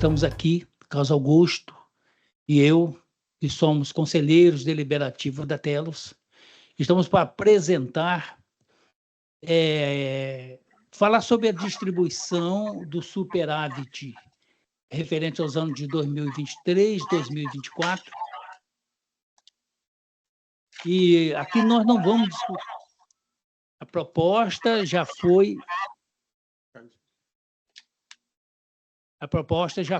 estamos aqui, Carlos Augusto e eu, que somos conselheiros deliberativos da Telos, estamos para apresentar, falar sobre a distribuição do superávit referente aos anos de 2023, 2024. E aqui nós não vamos discutir. A proposta já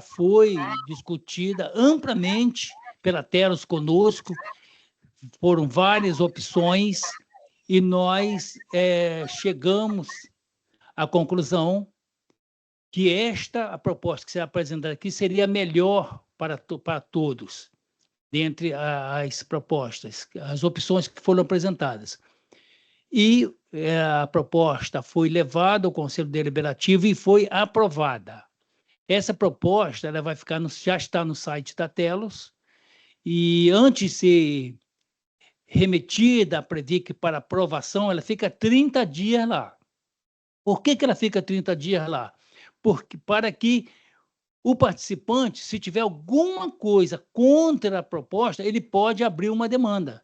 foi discutida amplamente pela Telos conosco, foram várias opções, e nós chegamos à conclusão que a proposta que será apresentada aqui seria melhor para todos, dentre as propostas, as opções que foram apresentadas. E a proposta foi levada ao Conselho Deliberativo e foi aprovada. Essa proposta ela vai ficar já está no site da Telos, e antes de ser remetida à Previc para aprovação, ela fica 30 dias lá. Por que ela fica 30 dias lá? Para que o participante, se tiver alguma coisa contra a proposta, ele pode abrir uma demanda.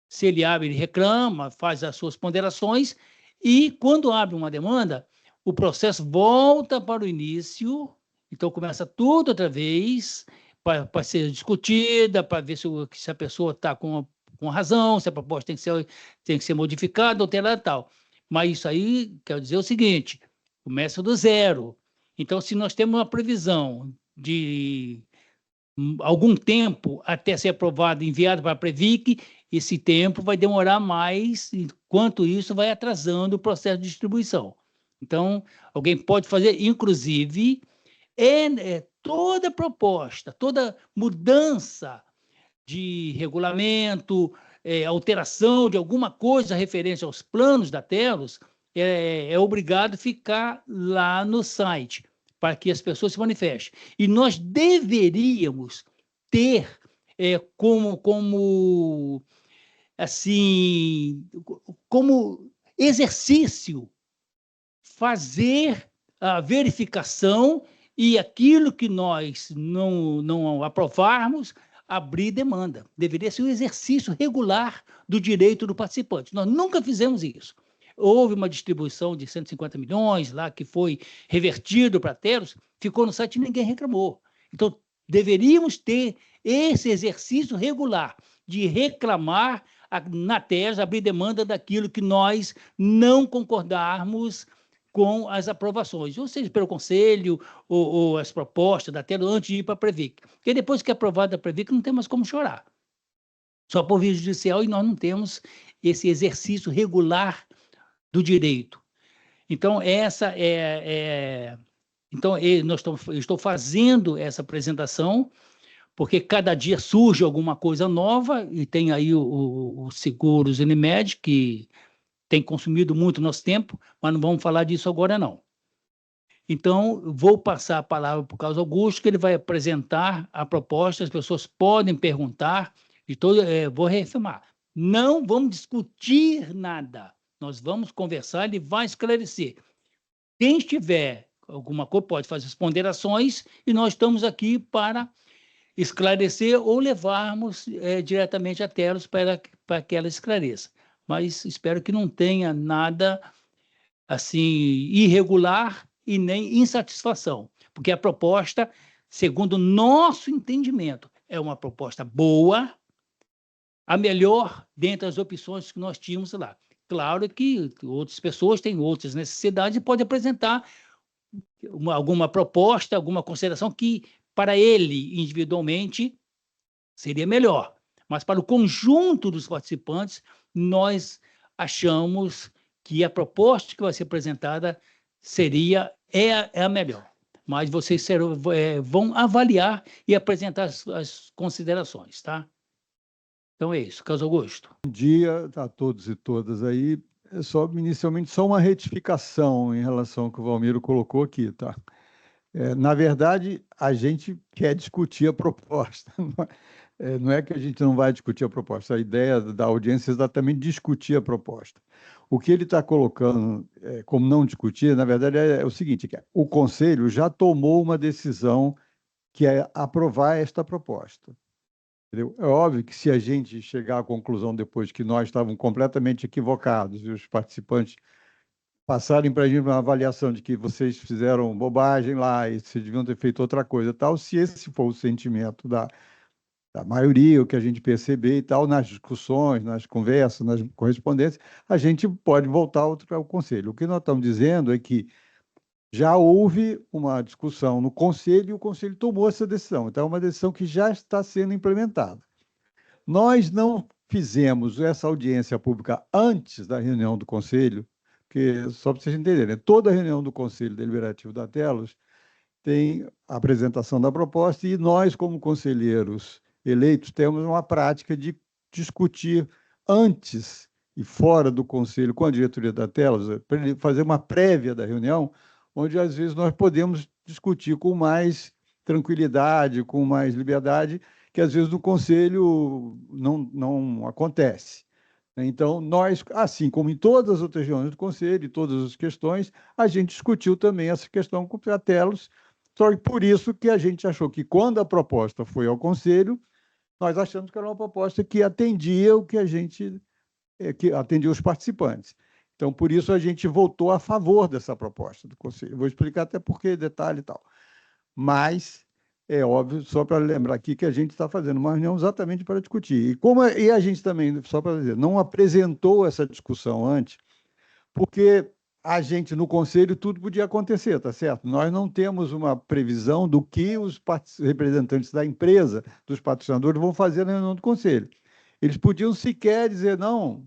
Se ele abre, ele reclama, faz as suas ponderações, e quando abre uma demanda, o processo volta para o início, então começa tudo outra vez, para ser discutida, para ver se a pessoa está com razão, se a proposta tem que ser modificada, alterada e tal. Mas isso aí quer dizer o seguinte, começa do zero. Então, se nós temos uma previsão de algum tempo até ser aprovado e enviado para a Previc, esse tempo vai demorar mais, enquanto isso vai atrasando o processo de distribuição. Então, alguém pode fazer, inclusive, toda proposta, toda mudança de regulamento, alteração de alguma coisa referente aos planos da Telos, é obrigado a ficar lá no site, para que as pessoas se manifestem. E nós deveríamos ter como exercício fazer a verificação e aquilo que nós não aprovarmos, abrir demanda. Deveria ser um exercício regular do direito do participante. Nós nunca fizemos isso. Houve uma distribuição de 150 milhões lá que foi revertido para a Telos, ficou no site e ninguém reclamou. Então, deveríamos ter esse exercício regular de reclamar na Telos, abrir demanda daquilo que nós não concordarmos com as aprovações, ou seja, pelo Conselho ou as propostas da Telos antes de ir para a Previc. Porque depois que é aprovada a Previc, não tem mais como chorar. Só por via judicial, e nós não temos esse exercício regular do direito. Então, eu estou fazendo essa apresentação, porque cada dia surge alguma coisa nova, e tem aí o Seguros Unimed, que tem consumido muito nosso tempo, mas não vamos falar disso agora, não. Então, vou passar a palavra para o Carlos Augusto, que ele vai apresentar a proposta, as pessoas podem perguntar, vou reafirmar, não vamos discutir nada, nós vamos conversar, ele vai esclarecer. Quem tiver alguma coisa pode fazer as ponderações, e nós estamos aqui para esclarecer ou levarmos diretamente a Telos para que ela esclareça. Mas espero que não tenha nada assim irregular e nem insatisfação, porque a proposta, segundo o nosso entendimento, é uma proposta boa, a melhor dentre as opções que nós tínhamos lá. Claro que outras pessoas têm outras necessidades e podem apresentar alguma proposta, alguma consideração que, para ele, individualmente, seria melhor. Mas, para o conjunto dos participantes, nós achamos que a proposta que vai ser apresentada é a melhor. Mas vocês vão avaliar e apresentar as considerações, tá? Então é isso, Carlos Augusto. Bom dia a todos e todas aí. Inicialmente, só uma retificação em relação ao que o Valmiro colocou aqui, tá? Na verdade, a gente quer discutir a proposta. Não é que a gente não vai discutir a proposta. A ideia da audiência é exatamente discutir a proposta. O que ele está colocando como não discutir, na verdade, é o seguinte, que o Conselho já tomou uma decisão que é aprovar esta proposta. Entendeu? É óbvio que se a gente chegar à conclusão depois que nós estávamos completamente equivocados e os participantes passarem para a gente uma avaliação de que vocês fizeram bobagem lá e vocês deviam ter feito outra coisa e tal, se esse for o sentimento da maioria, o que a gente perceber e tal, nas discussões, nas conversas, nas correspondências, a gente pode voltar ao conselho. O que nós estamos dizendo é que já houve uma discussão no conselho e o conselho tomou essa decisão. Então, é uma decisão que já está sendo implementada. Nós não fizemos essa audiência pública antes da reunião do conselho, porque, só para vocês entenderem, toda reunião do Conselho Deliberativo da Telos tem a apresentação da proposta e nós, como conselheiros eleitos, temos uma prática de discutir antes e fora do conselho com a diretoria da Telos, para fazer uma prévia da reunião, onde, às vezes, nós podemos discutir com mais tranquilidade, com mais liberdade, que, às vezes, no conselho não acontece. Então, nós, assim como em todas as outras reuniões do Conselho, e todas as questões, a gente discutiu também essa questão com a Telos, só que por isso que a gente achou que, quando a proposta foi ao Conselho, nós achamos que era uma proposta que atendia o que a gente, que atendia os participantes. Então, por isso, a gente votou a favor dessa proposta do Conselho. Vou explicar até por que, detalhe e tal. Mas é óbvio, só para lembrar aqui, que a gente está fazendo uma reunião exatamente para discutir. E a gente também, só para dizer, não apresentou essa discussão antes, porque a gente, no conselho, tudo podia acontecer, tá certo? Nós não temos uma previsão do que os representantes da empresa, dos patrocinadores, vão fazer na reunião do conselho. Eles podiam sequer dizer, não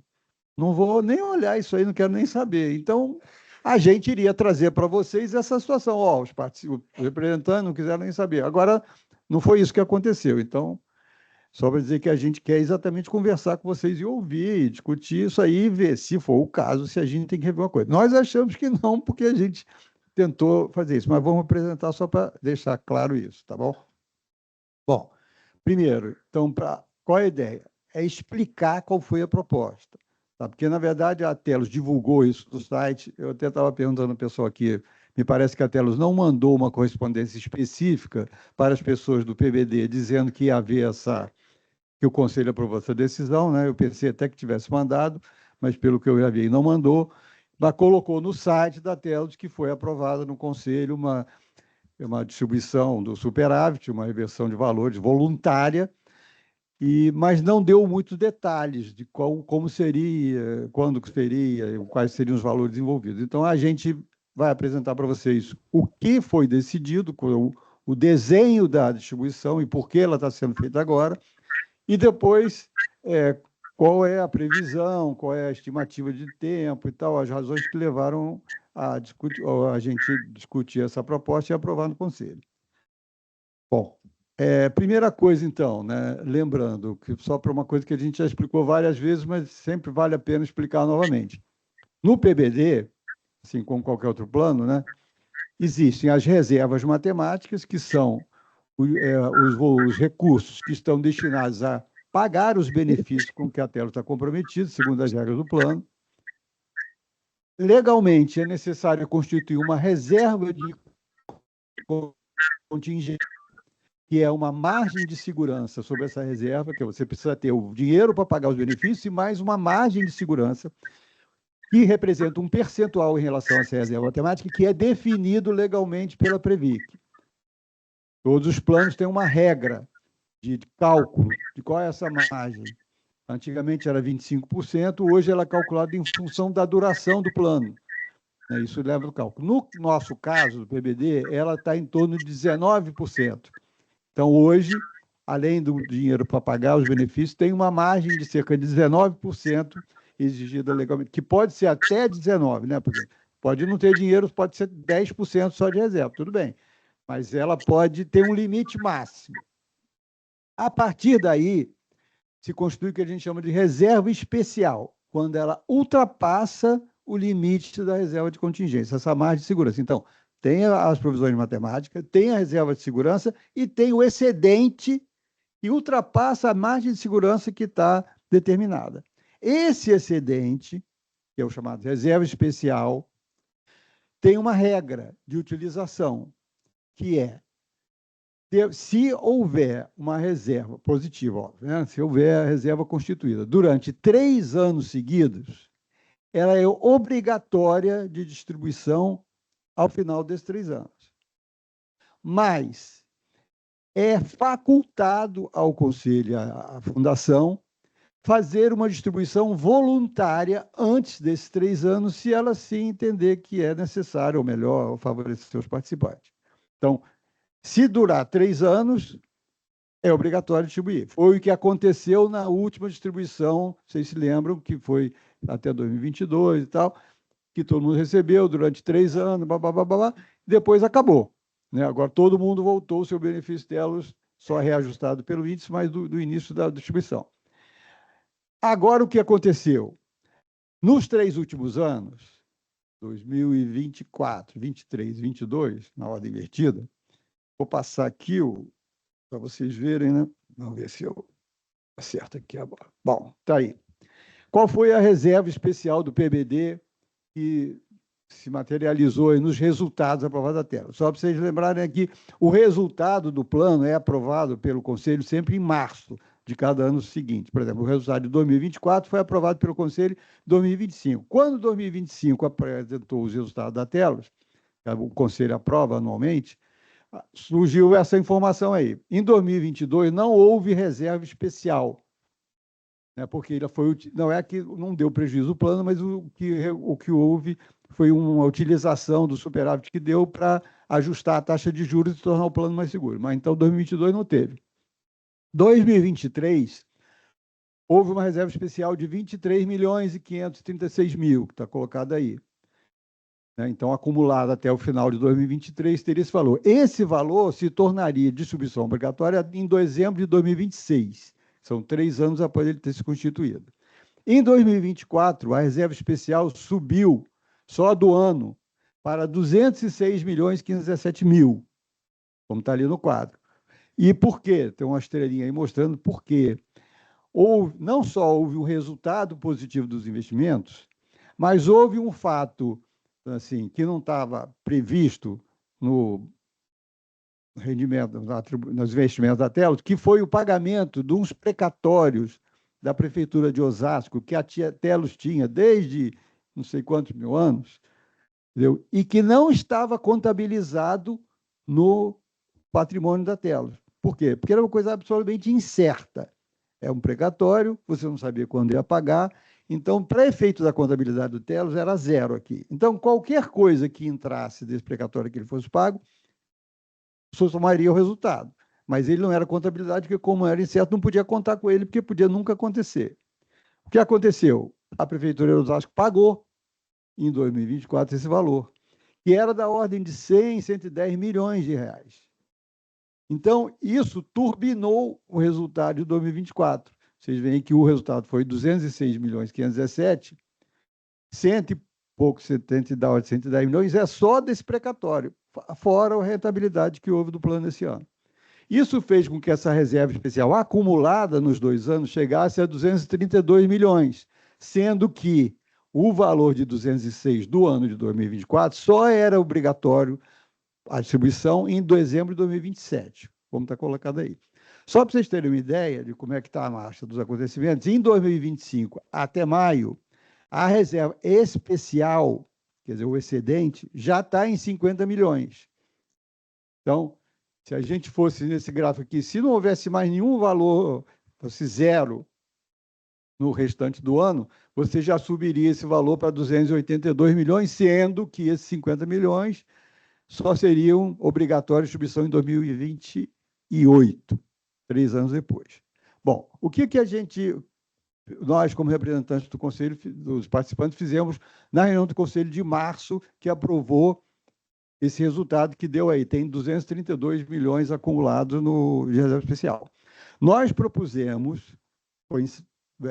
vou nem olhar isso aí, não quero nem saber. Então, a gente iria trazer para vocês essa situação. Os representantes não quiseram nem saber. Agora, não foi isso que aconteceu. Então, só para dizer que a gente quer exatamente conversar com vocês e ouvir, discutir isso aí e ver, se for o caso, se a gente tem que rever uma coisa. Nós achamos que não, porque a gente tentou fazer isso, mas vamos apresentar só para deixar claro isso, tá bom? Bom, primeiro, então, qual é a ideia? É explicar qual foi a proposta. Tá? Porque, na verdade, a Telos divulgou isso no site. Eu até estava perguntando ao pessoal aqui, me parece que a Telos não mandou uma correspondência específica para as pessoas do PBD, dizendo que ia haver que o Conselho aprovou essa decisão, né? Eu pensei até que tivesse mandado, mas, pelo que eu já vi, não mandou, mas colocou no site da Telos que foi aprovada no Conselho uma distribuição do superávit, uma reversão de valores voluntária, mas não deu muitos detalhes de como seria, quando seria, quais seriam os valores envolvidos. Então, a gente vai apresentar para vocês o que foi decidido, o desenho da distribuição e por que ela está sendo feita agora, e depois qual é a previsão, qual é a estimativa de tempo e tal, as razões que levaram a gente discutir essa proposta e aprovar no Conselho. Bom, primeira coisa, então, né, lembrando, que só para uma coisa que a gente já explicou várias vezes, mas sempre vale a pena explicar novamente. No PBD, assim como qualquer outro plano, né, existem as reservas matemáticas, que são os recursos que estão destinados a pagar os benefícios com que a Telos está comprometida, segundo as regras do plano. Legalmente, é necessário constituir uma reserva de contingência, que é uma margem de segurança sobre essa reserva, que você precisa ter o dinheiro para pagar os benefícios e mais uma margem de segurança, que representa um percentual em relação a essa reserva matemática, que é definido legalmente pela Previc. Todos os planos têm uma regra de cálculo de qual é essa margem. Antigamente era 25%, hoje ela é calculada em função da duração do plano. Isso leva ao cálculo. No nosso caso, do PBD, ela está em torno de 19%. Então, hoje, além do dinheiro para pagar os benefícios, tem uma margem de cerca de 19% exigida legalmente, que pode ser até 19%, né? Porque pode não ter dinheiro, pode ser 10% só de reserva, tudo bem. Mas ela pode ter um limite máximo. A partir daí, se constitui o que a gente chama de reserva especial, quando ela ultrapassa o limite da reserva de contingência, essa margem de segurança. Então, tem as provisões de matemática, tem a reserva de segurança e tem o excedente que ultrapassa a margem de segurança que está determinada. Esse excedente, que é o chamado reserva especial, tem uma regra de utilização, que é Se houver uma reserva positiva, óbvio, né? Se houver a reserva constituída durante 3 anos seguidos, ela é obrigatória de distribuição ao final desses 3 anos. Mas é facultado ao Conselho, à Fundação, fazer uma distribuição voluntária antes desses 3 anos, se ela sim entender que é necessário, ou melhor, favorecer seus participantes. Então, se durar 3 anos, é obrigatório distribuir. Foi o que aconteceu na última distribuição, vocês se lembram, que foi até 2022 e tal, que todo mundo recebeu durante 3 anos, depois acabou. Né? Agora todo mundo voltou o seu benefício delas, só reajustado pelo índice, mas do início da distribuição. Agora, o que aconteceu? Nos 3 últimos anos, 2024, 23, 22, na ordem invertida, vou passar aqui para vocês verem, né? Vamos ver se eu acerto aqui agora. Bom, está aí. Qual foi a reserva especial do PBD que se materializou aí nos resultados aprovados da tela? Só para vocês lembrarem aqui, o resultado do plano é aprovado pelo Conselho sempre em março de cada ano seguinte. Por exemplo, o resultado de 2024 foi aprovado pelo Conselho em 2025. Quando 2025 apresentou os resultados da Telos, o Conselho aprova anualmente, surgiu essa informação aí. Em 2022 não houve reserva especial, né, porque não é que não deu prejuízo o plano, mas o que houve foi uma utilização do superávit que deu para ajustar a taxa de juros e tornar o plano mais seguro. Mas então 2022 não teve. 2023 houve uma reserva especial de 23.536.000, que está colocada aí. Então, acumulado até o final de 2023, teria esse valor. Esse valor se tornaria distribuição obrigatória em dezembro de 2026. São 3 anos após ele ter se constituído. Em 2024, a reserva especial subiu, só do ano, para 206.517.000, como está ali no quadro. E por quê? Tem uma estrelinha aí mostrando por quê. Não só houve um resultado positivo dos investimentos, mas houve um fato assim, que não estava previsto no rendimento, nos investimentos da Telos, que foi o pagamento de uns precatórios da Prefeitura de Osasco, que a Telos tinha desde não sei quantos mil anos, entendeu? E que não estava contabilizado no patrimônio da Telos. Por quê? Porque era uma coisa absolutamente incerta. É um precatório, você não sabia quando ia pagar. Então, para efeito da contabilidade do Telos, era 0 aqui. Então, qualquer coisa que entrasse desse precatório que ele fosse pago, só somaria o resultado. Mas ele não era contabilidade, porque como era incerto, não podia contar com ele, porque podia nunca acontecer. O que aconteceu? A Prefeitura de Osasco pagou, em 2024, esse valor, que era da ordem de 100, 110 milhões de reais. Então, isso turbinou o resultado de 2024. Vocês veem que o resultado foi 206.517, 100 e pouco, 110 milhões, é só desse precatório, fora a rentabilidade que houve do plano esse ano. Isso fez com que essa reserva especial acumulada nos 2 anos chegasse a 232 milhões, sendo que o valor de 206 do ano de 2024 só era obrigatório a distribuição em dezembro de 2027, como está colocado aí. Só para vocês terem uma ideia de como é que está a marcha dos acontecimentos, em 2025 até maio, a reserva especial, quer dizer, o excedente, já está em 50 milhões. Então, se a gente fosse nesse gráfico aqui, se não houvesse mais nenhum valor, fosse 0 no restante do ano, você já subiria esse valor para 282 milhões, sendo que esses 50 milhões só seriam obrigatórios de distribuição em 2028, 3 anos depois. Bom, o que nós, como representantes do Conselho, dos participantes, fizemos na reunião do Conselho de março, que aprovou esse resultado que deu aí, tem 232 milhões acumulados no de reserva especial. Nós propusemos,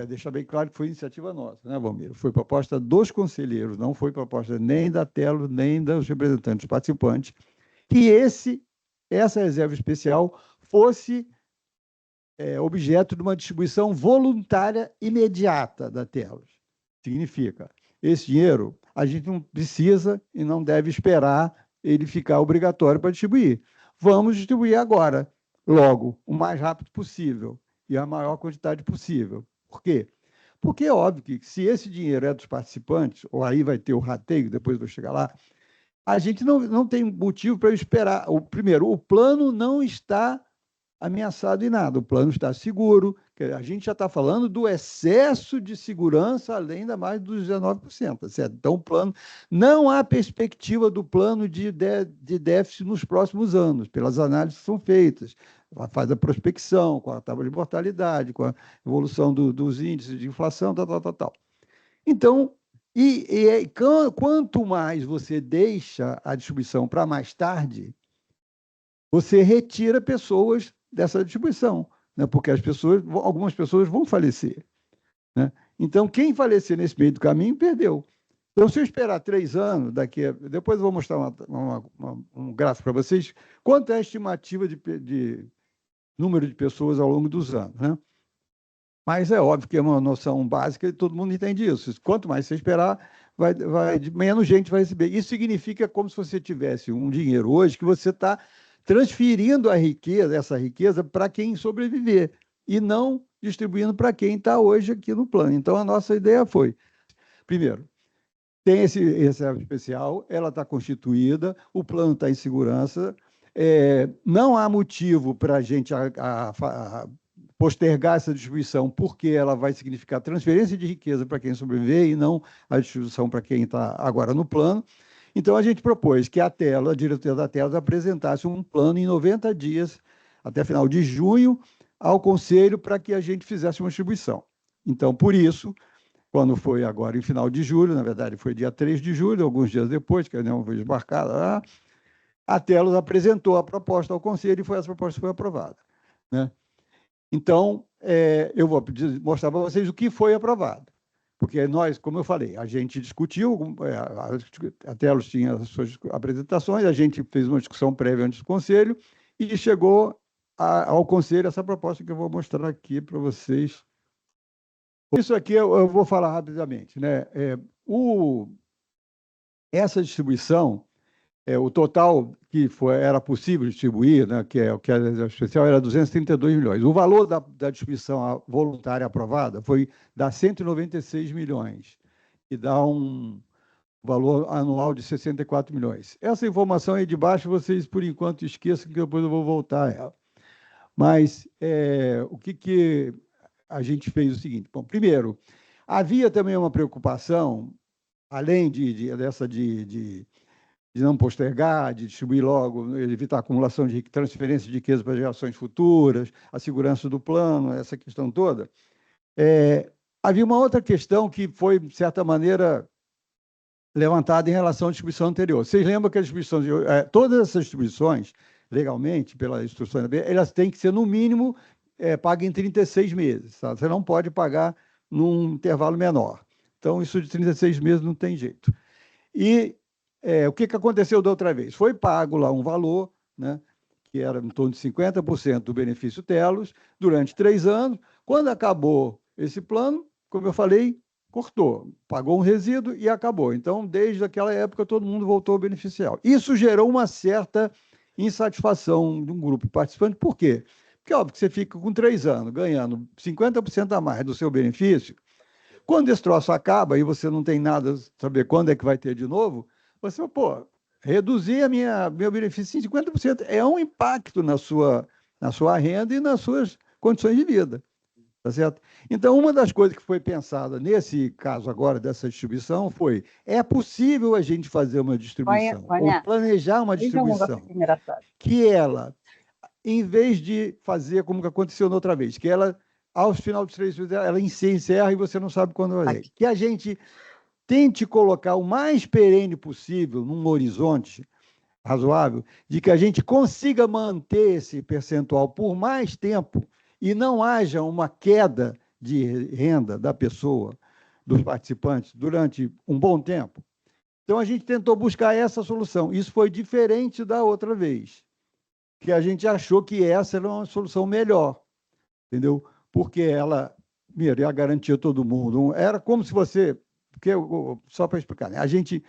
deixar bem claro que foi iniciativa nossa, né, Valmir? Foi proposta dos conselheiros, não foi proposta nem da Telos, nem dos representantes participantes, que essa reserva especial fosse objeto de uma distribuição voluntária imediata da Telos. Significa, esse dinheiro a gente não precisa e não deve esperar ele ficar obrigatório para distribuir. vamos distribuir agora, logo, o mais rápido possível e a maior quantidade possível. Por quê? Porque é óbvio que se esse dinheiro é dos participantes, ou aí vai ter o rateio, depois eu vou chegar lá, a gente não tem motivo para esperar. Primeiro, o plano não está ameaçado em nada, o plano está seguro, a gente já está falando do excesso de segurança, além da mais dos 19%, certo? Então, o plano, não há perspectiva do plano de déficit nos próximos anos, pelas análises que são feitas, faz a prospecção, com a tábua de mortalidade, com a evolução dos índices de inflação, tal. Então, quanto mais você deixa a distribuição para mais tarde, você retira pessoas dessa distribuição, né? Porque algumas pessoas vão falecer, né? Então, quem falecer nesse meio do caminho, perdeu. Então, se eu esperar 3 anos, depois eu vou mostrar um gráfico para vocês, quanto é a estimativa de número de pessoas ao longo dos anos, né? Mas é óbvio que é uma noção básica e todo mundo entende isso. Quanto mais você esperar, menos gente vai receber. Isso significa como se você tivesse um dinheiro hoje que você está transferindo essa riqueza para quem sobreviver e não distribuindo para quem está hoje aqui no plano. Então, a nossa ideia foi, primeiro, tem esse reserva especial, ela está constituída, o plano está em segurança, não há motivo para a gente postergar essa distribuição, porque ela vai significar transferência de riqueza para quem sobreviver e não a distribuição para quem está agora no plano. Então, a gente propôs que a diretoria da Telos apresentasse um plano em 90 dias, até final de junho, ao Conselho, para que a gente fizesse uma distribuição. Então, por isso, quando foi agora em final de julho, na verdade foi dia 3 de julho, alguns dias depois, que a reunião foi desmarcada, a Telos apresentou a proposta ao Conselho e essa proposta foi aprovada, né? Então, eu vou mostrar para vocês o que foi aprovado. Porque nós, como eu falei, a gente discutiu, a Telos tinha as suas apresentações, a gente fez uma discussão prévia antes do Conselho e chegou ao Conselho essa proposta que eu vou mostrar aqui para vocês. Isso aqui eu vou falar rapidamente, né? Essa distribuição, o total que era possível distribuir, né, que é o que era especial, era 232 milhões. O valor da distribuição voluntária aprovada dá 196 milhões, e dá um valor anual de 64 milhões. Essa informação aí de baixo, vocês, por enquanto, esqueçam, que depois eu vou voltar a ela. Mas o que a gente fez o seguinte. Bom, primeiro, havia também uma preocupação, além dessa de não postergar, de distribuir logo, evitar a acumulação de transferência de riqueza para gerações futuras, a segurança do plano, essa questão toda. Havia uma outra questão que foi, de certa maneira, levantada em relação à distribuição anterior. Vocês lembram que todas essas distribuições, legalmente, pela instrução, elas têm que ser, no mínimo, pagas em 36 meses. Tá? Você não pode pagar num intervalo menor. Então, isso de 36 meses não tem jeito. E o que aconteceu da outra vez? Foi pago lá um valor, né, que era em torno de 50% do benefício Telos, durante 3 anos. Quando acabou esse plano, como eu falei, cortou, pagou um resíduo e acabou. Então, desde aquela época, todo mundo voltou ao beneficiário. Isso gerou uma certa insatisfação de um grupo participante. Por quê? Porque, óbvio, que você fica com 3 anos ganhando 50% a mais do seu benefício. Quando esse troço acaba e você não tem nada, saber quando é que vai ter de novo, você, reduzir meu benefício em 50% é um impacto na sua renda e nas suas condições de vida. Tá certo? Então, uma das coisas que foi pensada nesse caso agora dessa distribuição foi: é possível a gente fazer uma distribuição, ou planejar uma distribuição, que ela, em vez de fazer como que aconteceu na outra vez, que ela, aos final dos 3 meses, ela se encerra e você não sabe quando vai ser. Que a gente tente colocar o mais perene possível num horizonte razoável, de que a gente consiga manter esse percentual por mais tempo e não haja uma queda de renda da pessoa, dos participantes, durante um bom tempo. Então, a gente tentou buscar essa solução. Isso foi diferente da outra vez, que a gente achou que essa era uma solução melhor, entendeu? Porque ela, primeiro, ia garantir a todo mundo. Era como se você porque, só para explicar, né? A gente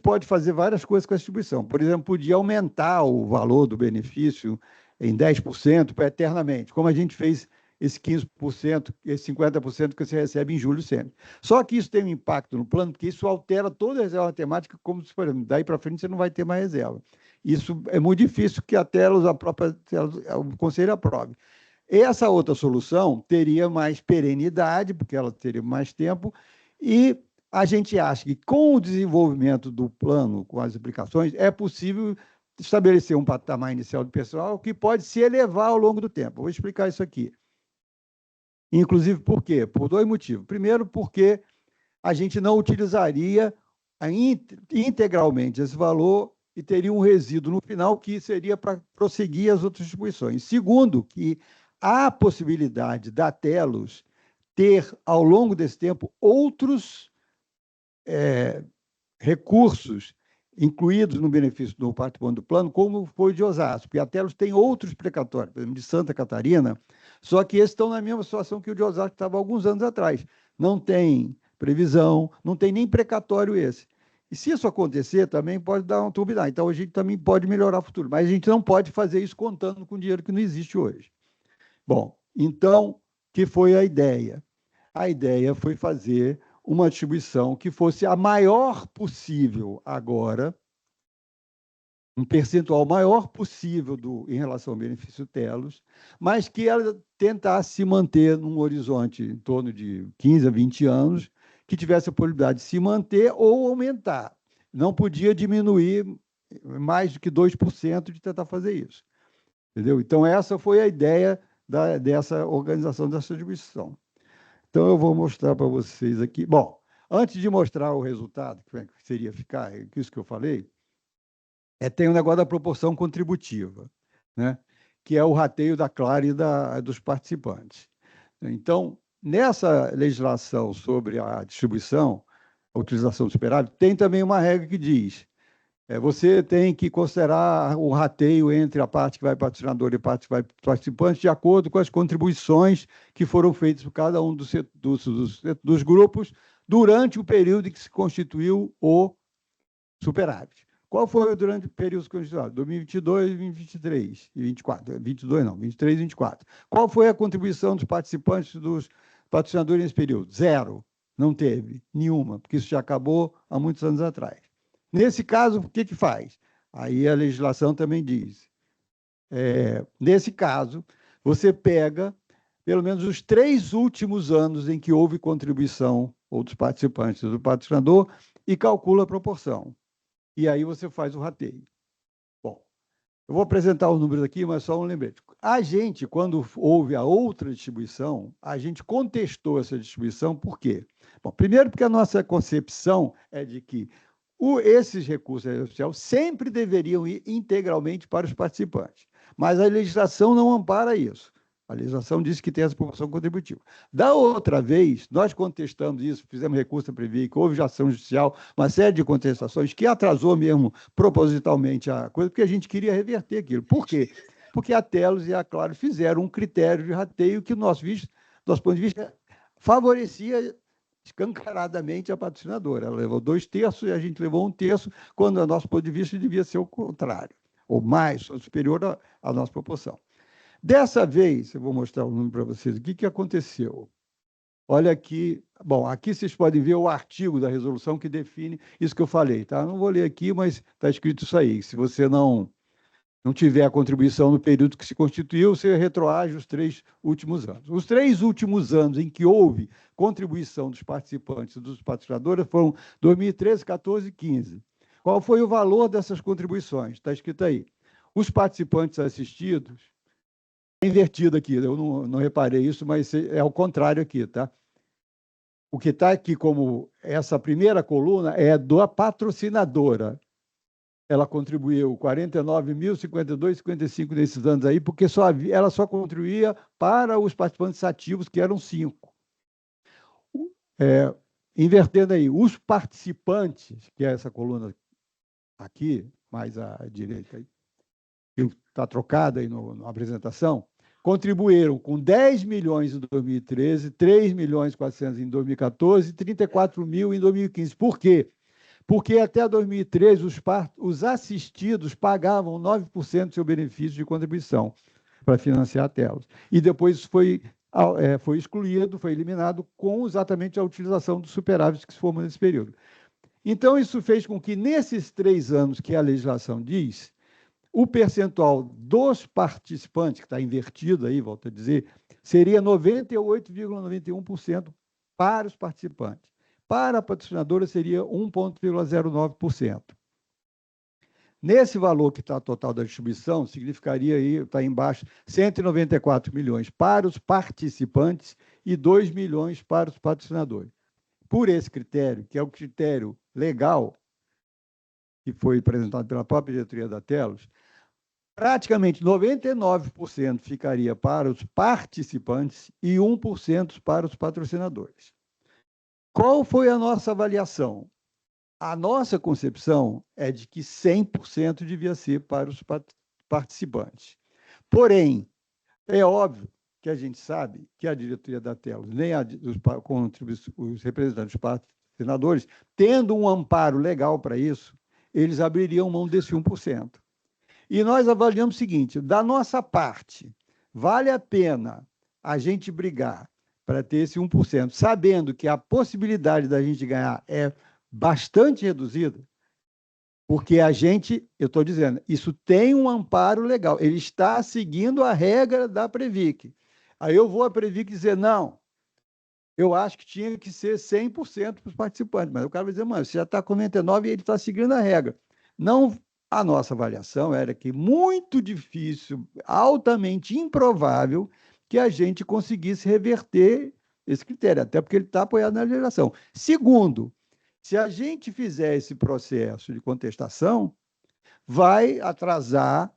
pode fazer várias coisas com a distribuição. Por exemplo, podia aumentar o valor do benefício em 10% eternamente, como a gente fez esse 15%, esse 50% que você recebe em julho sempre. Só que isso tem um impacto no plano, porque isso altera toda a reserva matemática, como se, por exemplo, daí para frente você não vai ter mais reserva. Isso é muito difícil que a própria o Conselho aprove. Essa outra solução teria mais perenidade, porque ela teria mais tempo, e a gente acha que, com o desenvolvimento do plano, com as aplicações, é possível estabelecer um patamar inicial do pessoal que pode se elevar ao longo do tempo. Vou explicar isso aqui. Inclusive, por quê? Por dois motivos. Primeiro, porque a gente não utilizaria integralmente esse valor e teria um resíduo no final que seria para prosseguir as outras distribuições. Segundo, que há a possibilidade da Telos ter, ao longo desse tempo, outros recursos incluídos no benefício do participante do plano, como foi o de Osasco, porque a Telos tem outros precatórios, por exemplo, de Santa Catarina, só que esses estão na mesma situação que o de Osasco estava há alguns anos atrás. Não tem previsão, não tem nem precatório esse. E se isso acontecer, também pode dar uma turbidade. Então, a gente também pode melhorar o futuro, mas a gente não pode fazer isso contando com dinheiro que não existe hoje. Bom, então, que foi a ideia? A ideia foi fazer uma distribuição que fosse a maior possível agora, um percentual maior possível em relação ao benefício Telos, mas que ela tentasse se manter num horizonte em torno de 15 a 20 anos, que tivesse a possibilidade de se manter ou aumentar. Não podia diminuir mais do que 2% de tentar fazer isso. Entendeu? Então, essa foi a ideia dessa organização dessa distribuição. Então, eu vou mostrar para vocês aqui. Bom, antes de mostrar o resultado, que seria ficar, isso que eu falei, tem o negócio da proporção contributiva, né? Que é o rateio da Clara e dos participantes. Então, nessa legislação sobre a distribuição, a utilização do superávit, tem também uma regra que diz você tem que considerar o rateio entre a parte que vai para patrocinador e a parte que vai para participante de acordo com as contribuições que foram feitas por cada um dos grupos durante o período em que se constituiu o superávit. Qual foi durante o período constituído? 2022, 2023 e 2024. 22 não, 23 e 24. Qual foi a contribuição dos participantes, dos patrocinadores nesse período? Zero. Não teve nenhuma, porque isso já acabou há muitos anos atrás. Nesse caso, o que faz? Aí a legislação também diz. Nesse caso, você pega pelo menos os 3 últimos anos em que houve contribuição ou dos participantes do patrocinador e calcula a proporção. E aí você faz o rateio. Bom, eu vou apresentar os números aqui, mas só um lembrete. A gente, quando houve a outra distribuição, a gente contestou essa distribuição, por quê? Bom, primeiro porque a nossa concepção é de que esses recursos sociais sempre deveriam ir integralmente para os participantes, mas a legislação não ampara isso. A legislação diz que tem essa proporção contributiva. Da outra vez, nós contestamos isso, fizemos recurso a Previ, que houve ação judicial, uma série de contestações que atrasou mesmo propositalmente a coisa, porque a gente queria reverter aquilo. Por quê? Porque a Telos e a Claro fizeram um critério de rateio que, do nosso ponto de vista, favorecia escancaradamente a patrocinadora. Ela levou 2/3 e a gente levou 1/3, quando, a nosso ponto de vista, devia ser o contrário, ou mais, superior à nossa proporção. Dessa vez, eu vou mostrar o número para vocês. O que aconteceu? Olha aqui. Bom, aqui vocês podem ver o artigo da resolução que define isso que eu falei, tá? Não vou ler aqui, mas está escrito isso aí. Se você não tiver a contribuição no período que se constituiu, você retroage os 3 últimos anos. Os 3 últimos anos em que houve contribuição dos participantes, dos patrocinadores, foram 2013, 14 e 15. Qual foi o valor dessas contribuições? Está escrito aí. Os participantes assistidos, é invertido aqui, eu não reparei isso, mas é ao contrário aqui, tá? O que está aqui como essa primeira coluna é da patrocinadora. Ela contribuiu 49.052,55 nesses anos aí, porque ela só contribuía para os participantes ativos, que eram 5. Invertendo aí, os participantes, que é essa coluna aqui, mais à direita, que está trocada aí na apresentação, contribuíram com 10 milhões em 2013, 3 milhões e 400 em 2014 e 34 mil em 2015. Por quê? Porque até 2013 os assistidos pagavam 9% do seu benefício de contribuição para financiar a telas. E depois isso foi excluído, foi eliminado com exatamente a utilização dos superávites que se formam nesse período. Então, isso fez com que, nesses 3 anos que a legislação diz, o percentual dos participantes, que está invertido aí, volto a dizer, seria 98,91% para os participantes. Para a patrocinadora, seria 1,09%. Nesse valor que está total da distribuição, significaria aí, está embaixo, 194 milhões para os participantes e 2 milhões para os patrocinadores. Por esse critério, que é o critério legal, que foi apresentado pela própria diretoria da Telos, praticamente 99% ficaria para os participantes e 1% para os patrocinadores. Qual foi a nossa avaliação? A nossa concepção é de que 100% devia ser para os participantes. Porém, é óbvio que a gente sabe que a diretoria da Telos, nem os representantes dos patrocinadores, tendo um amparo legal para isso, eles abririam mão desse 1%. E nós avaliamos o seguinte: da nossa parte, vale a pena a gente brigar para ter esse 1%, sabendo que a possibilidade da gente ganhar é bastante reduzida, porque eu estou dizendo, isso tem um amparo legal, ele está seguindo a regra da Previc. Aí eu vou à Previc dizer, não, eu acho que tinha que ser 100% para os participantes, mas o cara vai dizer, mano, você já está com 99% e ele está seguindo a regra. Não, a nossa avaliação era que muito difícil, altamente improvável, que a gente conseguisse reverter esse critério, até porque ele está apoiado na legislação. Segundo, se a gente fizer esse processo de contestação, vai atrasar,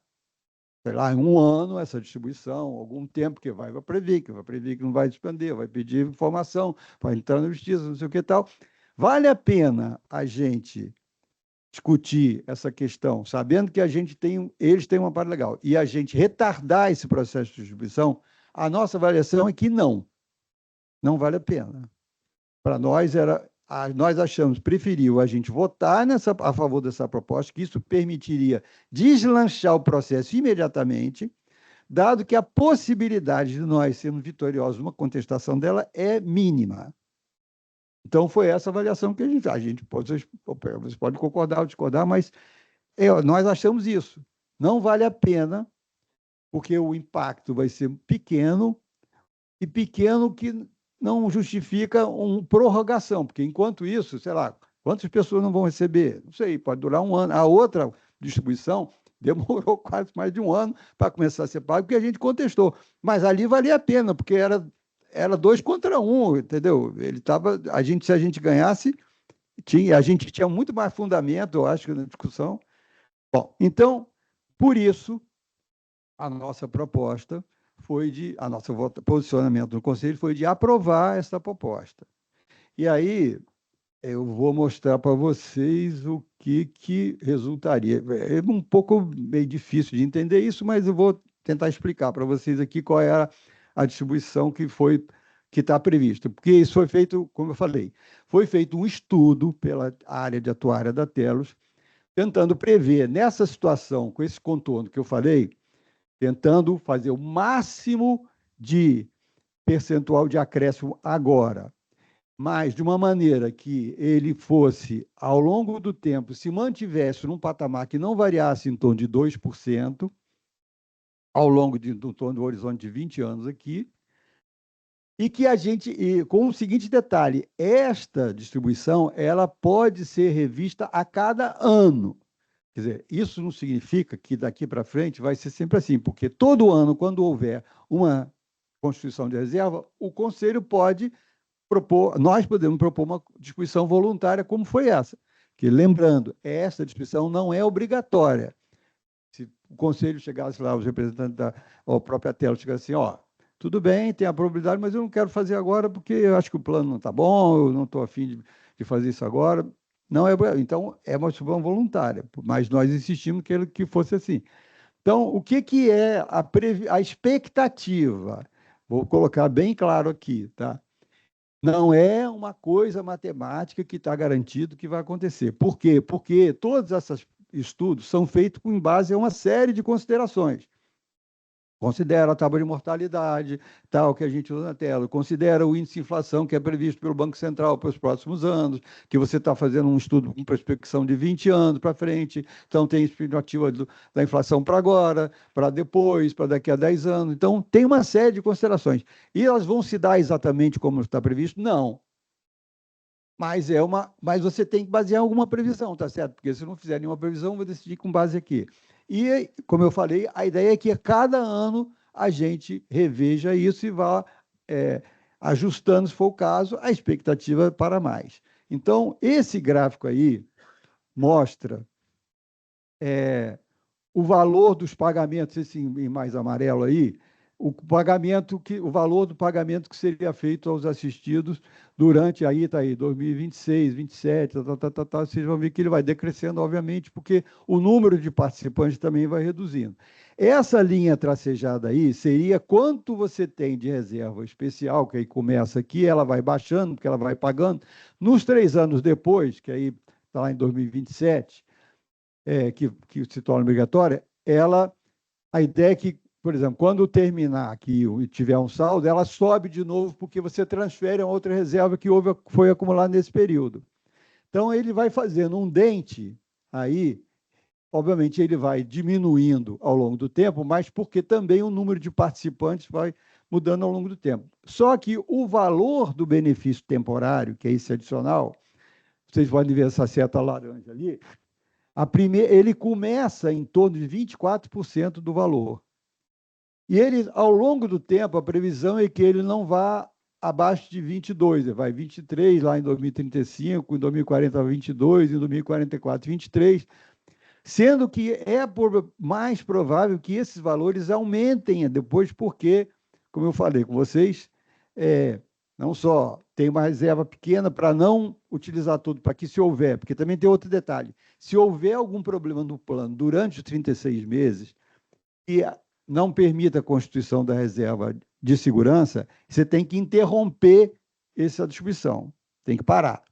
sei lá, em 1 ano essa distribuição, algum tempo que vai para a Previc não vai suspender, vai pedir informação, vai entrar na justiça, não sei o que tal. Vale a pena a gente discutir essa questão, sabendo que eles têm uma parte legal, e a gente retardar esse processo de distribuição? A nossa avaliação é que não vale a pena. Para nós, nós achamos preferível a gente votar a favor dessa proposta, que isso permitiria deslanchar o processo imediatamente, dado que a possibilidade de nós sermos vitoriosos numa contestação dela é mínima. Então, foi essa avaliação que vocês podem concordar ou discordar, mas nós achamos isso. Não vale a pena, porque o impacto vai ser pequeno, e pequeno que não justifica uma prorrogação, porque enquanto isso, sei lá, quantas pessoas não vão receber? Não sei, pode durar 1 ano. A outra distribuição demorou quase mais de 1 ano para começar a ser pago, porque a gente contestou. Mas ali valia a pena, porque era 2 contra 1, entendeu? Se a gente ganhasse, a gente tinha muito mais fundamento, eu acho, na discussão. Bom, então, por isso, a nossa proposta nosso posicionamento no Conselho foi de aprovar essa proposta. E aí, eu vou mostrar para vocês o que resultaria. É um pouco meio difícil de entender isso, mas eu vou tentar explicar para vocês aqui qual é a distribuição que está prevista. Porque isso foi feito, como eu falei, foi feito um estudo pela área de atuária da Telos, tentando prever, nessa situação, com esse contorno que eu falei, tentando fazer o máximo de percentual de acréscimo agora, mas de uma maneira que ele fosse, ao longo do tempo, se mantivesse num patamar que não variasse em torno de 2%, ao longo em torno do horizonte de 20 anos aqui, e que com o seguinte detalhe, esta distribuição ela pode ser revista a cada ano. Quer dizer, isso não significa que daqui para frente vai ser sempre assim, porque todo ano, quando houver uma constituição de reserva, o Conselho pode propor, nós podemos propor uma distribuição voluntária como foi essa. Que, lembrando, essa distribuição não é obrigatória. Se o Conselho chegasse lá, os representantes da própria Telos chegassem assim, tudo bem, tem a probabilidade, mas eu não quero fazer agora porque eu acho que o plano não está bom, eu não estou a fim de fazer isso agora. Não é, então, é uma distribuição voluntária, mas nós insistimos que fosse assim. Então, o que é a expectativa? Vou colocar bem claro aqui, tá? Não é uma coisa matemática que está garantido que vai acontecer. Por quê? Porque todos esses estudos são feitos com base em uma série de considerações. Considera a tábua de mortalidade, tal que a gente usa na tela. Considera o índice de inflação que é previsto pelo Banco Central para os próximos anos, que você está fazendo um estudo com prospecção de 20 anos para frente, então tem estimativa da inflação para agora, para depois, para daqui a 10 anos. Então, tem uma série de considerações. E elas vão se dar exatamente como está previsto? Não. Mas você tem que basear alguma previsão, tá certo? Porque se não fizer nenhuma previsão, vou decidir com base aqui. E, como eu falei, a ideia é que a cada ano a gente reveja isso e vá ajustando, se for o caso, a expectativa para mais. Então, esse gráfico aí mostra o valor dos pagamentos, esse em mais amarelo aí, o valor do pagamento que seria feito aos assistidos durante aí, tá aí, 2026, 27, vocês vão ver que ele vai decrescendo, obviamente, porque o número de participantes também vai reduzindo. Essa linha tracejada aí seria quanto você tem de reserva especial, que aí começa aqui, ela vai baixando, porque ela vai pagando. Nos 3 anos depois, que aí está lá em 2027, que se torna obrigatória, a ideia é que, por exemplo, quando terminar aqui e tiver um saldo, ela sobe de novo porque você transfere a outra reserva que foi acumulada nesse período. Então, ele vai fazendo um dente aí, obviamente ele vai diminuindo ao longo do tempo, mas porque também o número de participantes vai mudando ao longo do tempo. Só que o valor do benefício temporário, que é esse adicional, vocês podem ver essa seta laranja ali, ele começa em torno de 24% do valor. E ele, ao longo do tempo, a previsão é que ele não vá abaixo de 22, ele vai 23 lá em 2035, em 2040, 22, em 2044, 23, sendo que mais provável que esses valores aumentem depois, porque, como eu falei com vocês, não só tem uma reserva pequena para não utilizar tudo, para que se houver, porque também tem outro detalhe, se houver algum problema no plano durante os 36 meses, e não permita a constituição da reserva de segurança, você tem que interromper essa distribuição, tem que parar.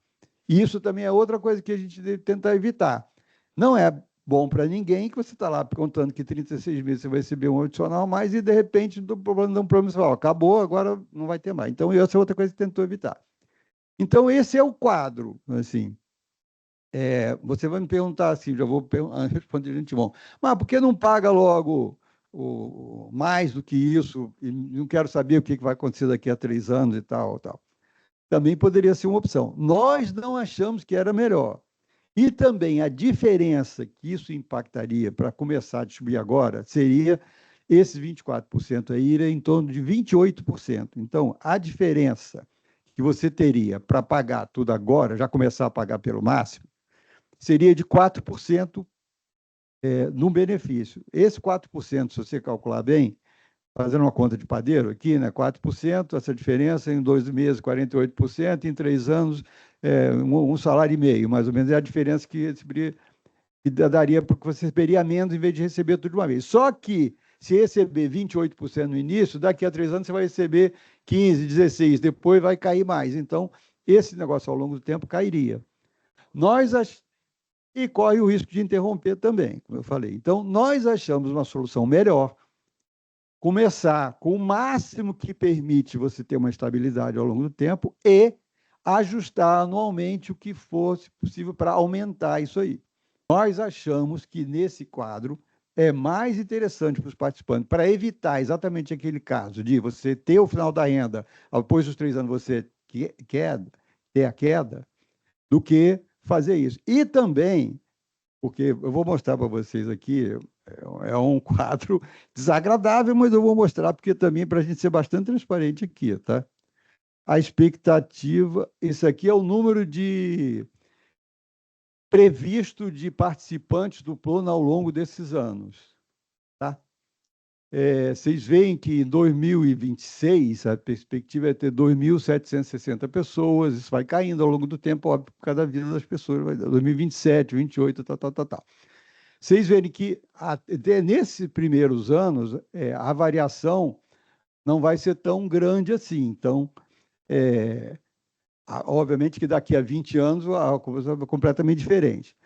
E isso também é outra coisa que a gente deve tentar evitar. Não é bom para ninguém que você está lá contando que 36 meses você vai receber um adicional a mais e, de repente, dá um problema, você fala, acabou, agora não vai ter mais. Então, essa é outra coisa que tentou evitar. Então, esse é o quadro, assim. Você vai me perguntar assim, já vou responder de antemão, mas por que não paga logo mais do que isso? E não quero saber o que vai acontecer daqui a 3 anos e tal, tal. Também poderia ser uma opção. Nós não achamos que era melhor. E também a diferença que isso impactaria para começar a distribuir agora seria esses 24% aí ir em torno de 28%. Então, a diferença que você teria para pagar tudo agora, já começar a pagar pelo máximo, seria de 4% no benefício. Esse 4%, se você calcular bem, fazendo uma conta de padeiro aqui, né, 4%, essa diferença em 2 meses, 48%, em 3 anos, um salário e meio, mais ou menos, é a diferença que daria, porque você receberia menos em vez de receber tudo de uma vez. Só que, se receber 28% no início, daqui a 3 anos você vai receber 15, 16, depois vai cair mais. Então, esse negócio ao longo do tempo cairia. E corre o risco de interromper também, como eu falei. Então, nós achamos uma solução melhor, começar com o máximo que permite você ter uma estabilidade ao longo do tempo e ajustar anualmente o que fosse possível para aumentar isso aí. Nós achamos que nesse quadro é mais interessante para os participantes, para evitar exatamente aquele caso de você ter o final da renda, depois dos 3 anos você ter a queda, do que fazer isso. E também, porque eu vou mostrar para vocês aqui, é um quadro desagradável, mas eu vou mostrar porque também para a gente ser bastante transparente aqui, tá? A expectativa, isso aqui é o número previsto de participantes do plano ao longo desses anos, tá? Vocês veem que em 2026 a perspectiva é ter 2.760 pessoas, isso vai caindo ao longo do tempo, óbvio, por cada vida das pessoas, vai 2027, 28, tal. vocês verem que até nesses primeiros anos a variação não vai ser tão grande assim. Então, obviamente que daqui a 20 anos a coisa vai completamente diferente.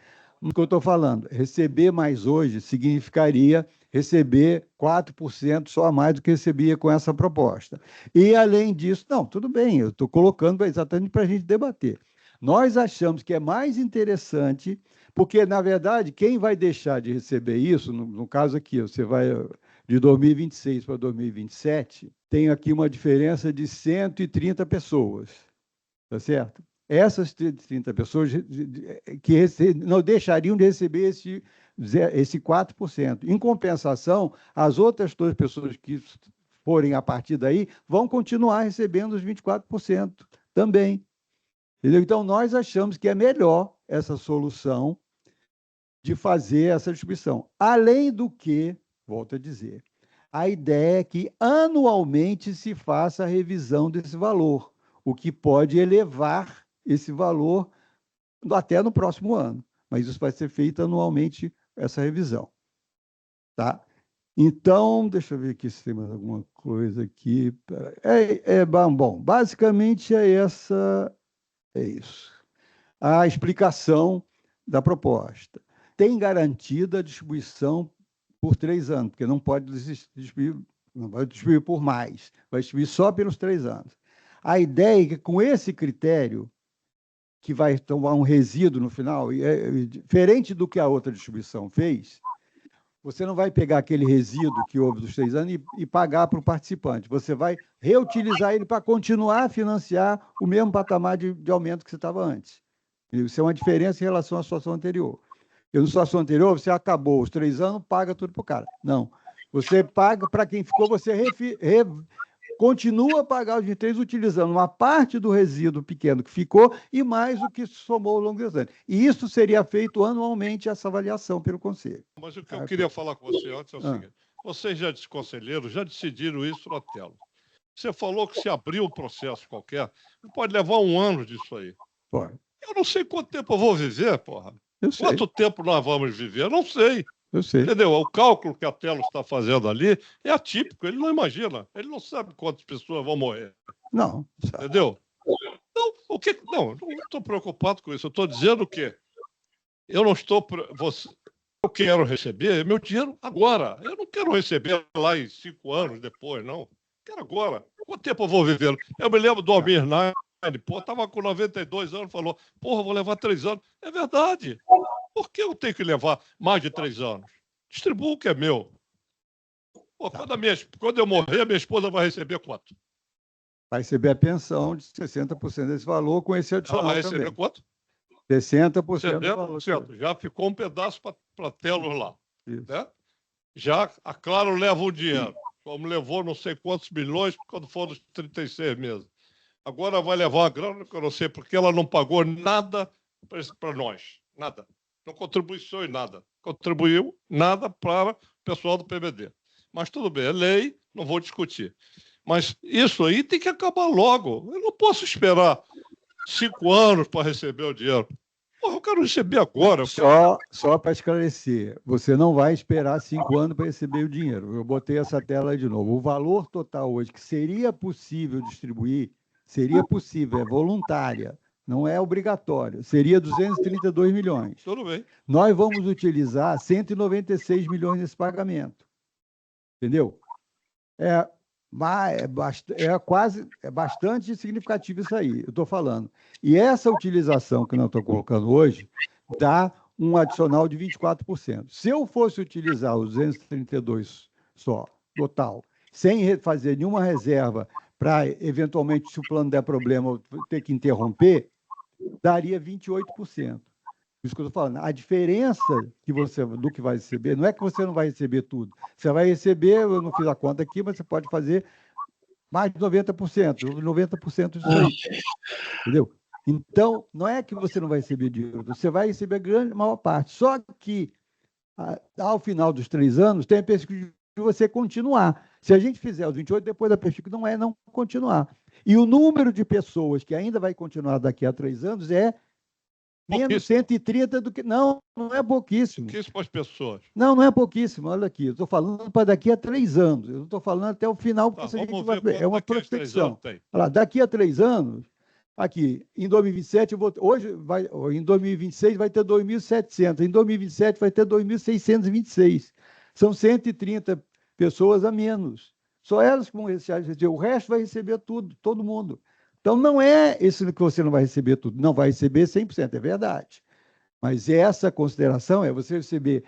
O que eu estou falando, receber mais hoje significaria receber 4% só a mais do que recebia com essa proposta. E, além disso, não, tudo bem, eu estou colocando exatamente para a gente debater. Nós achamos que é mais interessante, porque, na verdade, quem vai deixar de receber isso, no caso aqui, você vai de 2026 para 2027, tem aqui uma diferença de 130 pessoas, tá certo? Essas 30 pessoas que não deixariam de receber esse 4%. Em compensação, as outras duas pessoas que forem a partir daí vão continuar recebendo os 24% também. Entendeu? Então, nós achamos que é melhor essa solução de fazer essa distribuição. Além do que, volto a dizer, a ideia é que anualmente se faça a revisão desse valor, o que pode elevar esse valor até no próximo ano. Mas isso vai ser feito anualmente, essa revisão. Tá? Então, deixa eu ver aqui se tem mais alguma coisa aqui. Bom, basicamente é isso. A explicação da proposta. Tem garantida a distribuição por 3 anos, porque não pode distribuir, não vai distribuir por mais, vai distribuir só pelos 3 anos. A ideia é que, com esse critério, que vai tomar um resíduo no final, diferente do que a outra distribuição fez, você não vai pegar aquele resíduo que houve dos 3 anos e pagar para o participante. Você vai reutilizar ele para continuar a financiar o mesmo patamar de aumento que você estava antes. Isso é uma diferença em relação à situação anterior. Porque na situação anterior, você acabou os 3 anos, paga tudo para o cara. Não. Você paga para quem ficou, você continua a pagar os 23 utilizando uma parte do resíduo pequeno que ficou e mais o que somou ao longo dos anos. E isso seria feito anualmente, essa avaliação pelo Conselho. Mas o que eu queria falar com você antes é o seguinte: vocês já, conselheiros, já decidiram isso na tela. Você falou que se abrir um processo qualquer, pode levar 1 ano disso aí. Pode. Eu não sei quanto tempo eu vou viver, porra. Eu sei. Quanto tempo nós vamos viver? Eu não sei. Eu sei. Entendeu? O cálculo que a Telo está fazendo ali é atípico. Ele não imagina. Ele não sabe quantas pessoas vão morrer. Não. Sabe. Entendeu? Não, não estou preocupado com isso. Eu estou dizendo que eu não estou... Eu quero receber meu dinheiro agora. Eu não quero receber lá em 5 anos depois, não. Quero agora. Quanto tempo eu vou viver? Eu me lembro do Almir Nair, estava com 92 anos, falou, porra, vou levar 3 anos. É verdade. Por que eu tenho que levar mais de 3 anos? Distribuo o que é meu. Pô, quando eu morrer, a minha esposa vai receber quanto? Vai receber a pensão de 60% desse valor, com esse adicional também. Ela vai receber quanto? 60% do valor. Já ficou um pedaço para Telos lá. Né? Já a Claro leva o dinheiro, como levou não sei quantos milhões quando foram os 36 meses. Agora vai levar a grana, que eu não sei porque ela não pagou nada para nós. Nada. Não contribuiu em nada. Contribuiu nada para o pessoal do PBD. Mas tudo bem, é lei, não vou discutir. Mas isso aí tem que acabar logo. Eu não posso esperar 5 anos para receber o dinheiro. Porra, eu quero receber agora. Só para esclarecer, você não vai esperar 5 anos para receber o dinheiro. Eu botei essa tela aí de novo. O valor total hoje que seria possível distribuir, seria possível, é voluntária, não é obrigatório, seria 232 milhões. Tudo bem. Nós vamos utilizar 196 milhões nesse pagamento. Entendeu? É bastante significativo isso aí, eu estou falando. E essa utilização que nós estamos colocando hoje dá um adicional de 24%. Se eu fosse utilizar os 232 só, total, sem fazer nenhuma reserva para, eventualmente, se o plano der problema, eu ter que interromper, daria 28%. Isso que eu estou falando. A diferença do que vai receber, não é que você não vai receber tudo. Você vai receber, eu não fiz a conta aqui, mas você pode fazer mais de 90%, 90% disso aí. Entendeu? Então, não é que você não vai receber dinheiro, você vai receber a maior parte. Só que, ao final dos 3 anos, tem a perspectiva de você continuar. Se a gente fizer os 28, depois a perspectiva não continuar. E o número de pessoas que ainda vai continuar daqui a 3 anos é menos 130 do que... Não, não é pouquíssimo. Pouquíssimo as pessoas. Não, não é pouquíssimo. Olha aqui, eu estou falando para daqui a 3 anos. Eu não estou falando até o final, porque Tá, a gente vamos vai ver ver. É uma quanto daqui a 3 prospecção. anos tem. Olha lá, daqui a 3 anos, aqui, em 2027, hoje vai, em 2026 vai ter 2.700, em 2027 vai ter 2.626. São 130 pessoas a menos. Só elas que vão receber, o resto vai receber tudo, todo mundo. Então, não é isso que você não vai receber tudo, não vai receber 100%, é verdade. Mas essa consideração é você receber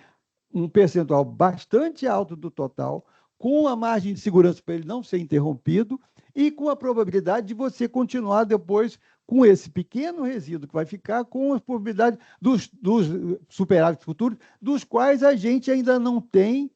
um percentual bastante alto do total, com a margem de segurança para ele não ser interrompido e com a probabilidade de você continuar depois com esse pequeno resíduo que vai ficar, com a probabilidade dos superávites futuros, dos quais a gente ainda não tem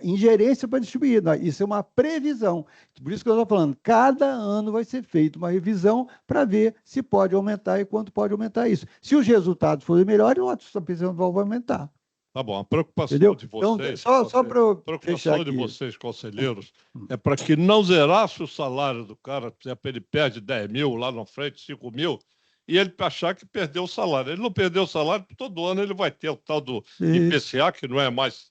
ingerência para distribuir. Isso é uma previsão. Por isso que eu estou falando, cada ano vai ser feita uma revisão para ver se pode aumentar e quanto pode aumentar isso. Se os resultados forem melhores, o percentual vai aumentar. Tá bom, a preocupação Entendeu? de vocês... Então, só para eu preocupação de vocês, conselheiros, é para que não zerasse o salário do cara, por exemplo, ele perde 10 mil lá na frente, 5 mil, e ele achar que perdeu o salário. Ele não perdeu o salário, todo ano ele vai ter o tal do IPCA, que não é mais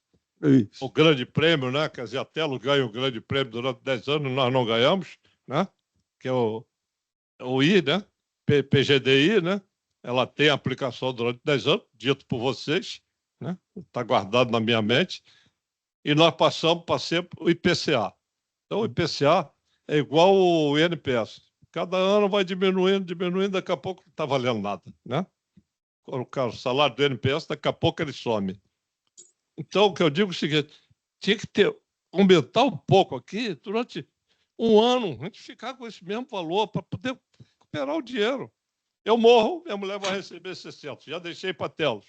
o grande prêmio, né? Quer dizer, a Telo ganha o grande prêmio durante 10 anos, nós não ganhamos, né? Que é o I, né? PGDI, né? Ela tem aplicação durante 10 anos, dito por vocês, né? Está guardado na minha mente. E nós passamos para ser o IPCA. Então, o IPCA é igual o INPS. Cada ano vai diminuindo, daqui a pouco não está valendo nada, né? O salário do INPS, daqui a pouco ele some. Então, o que eu digo é o seguinte, tinha que aumentar um pouco aqui durante um ano, a gente ficar com esse mesmo valor para poder recuperar o dinheiro. Eu morro, minha mulher vai receber 600, já deixei para Telos.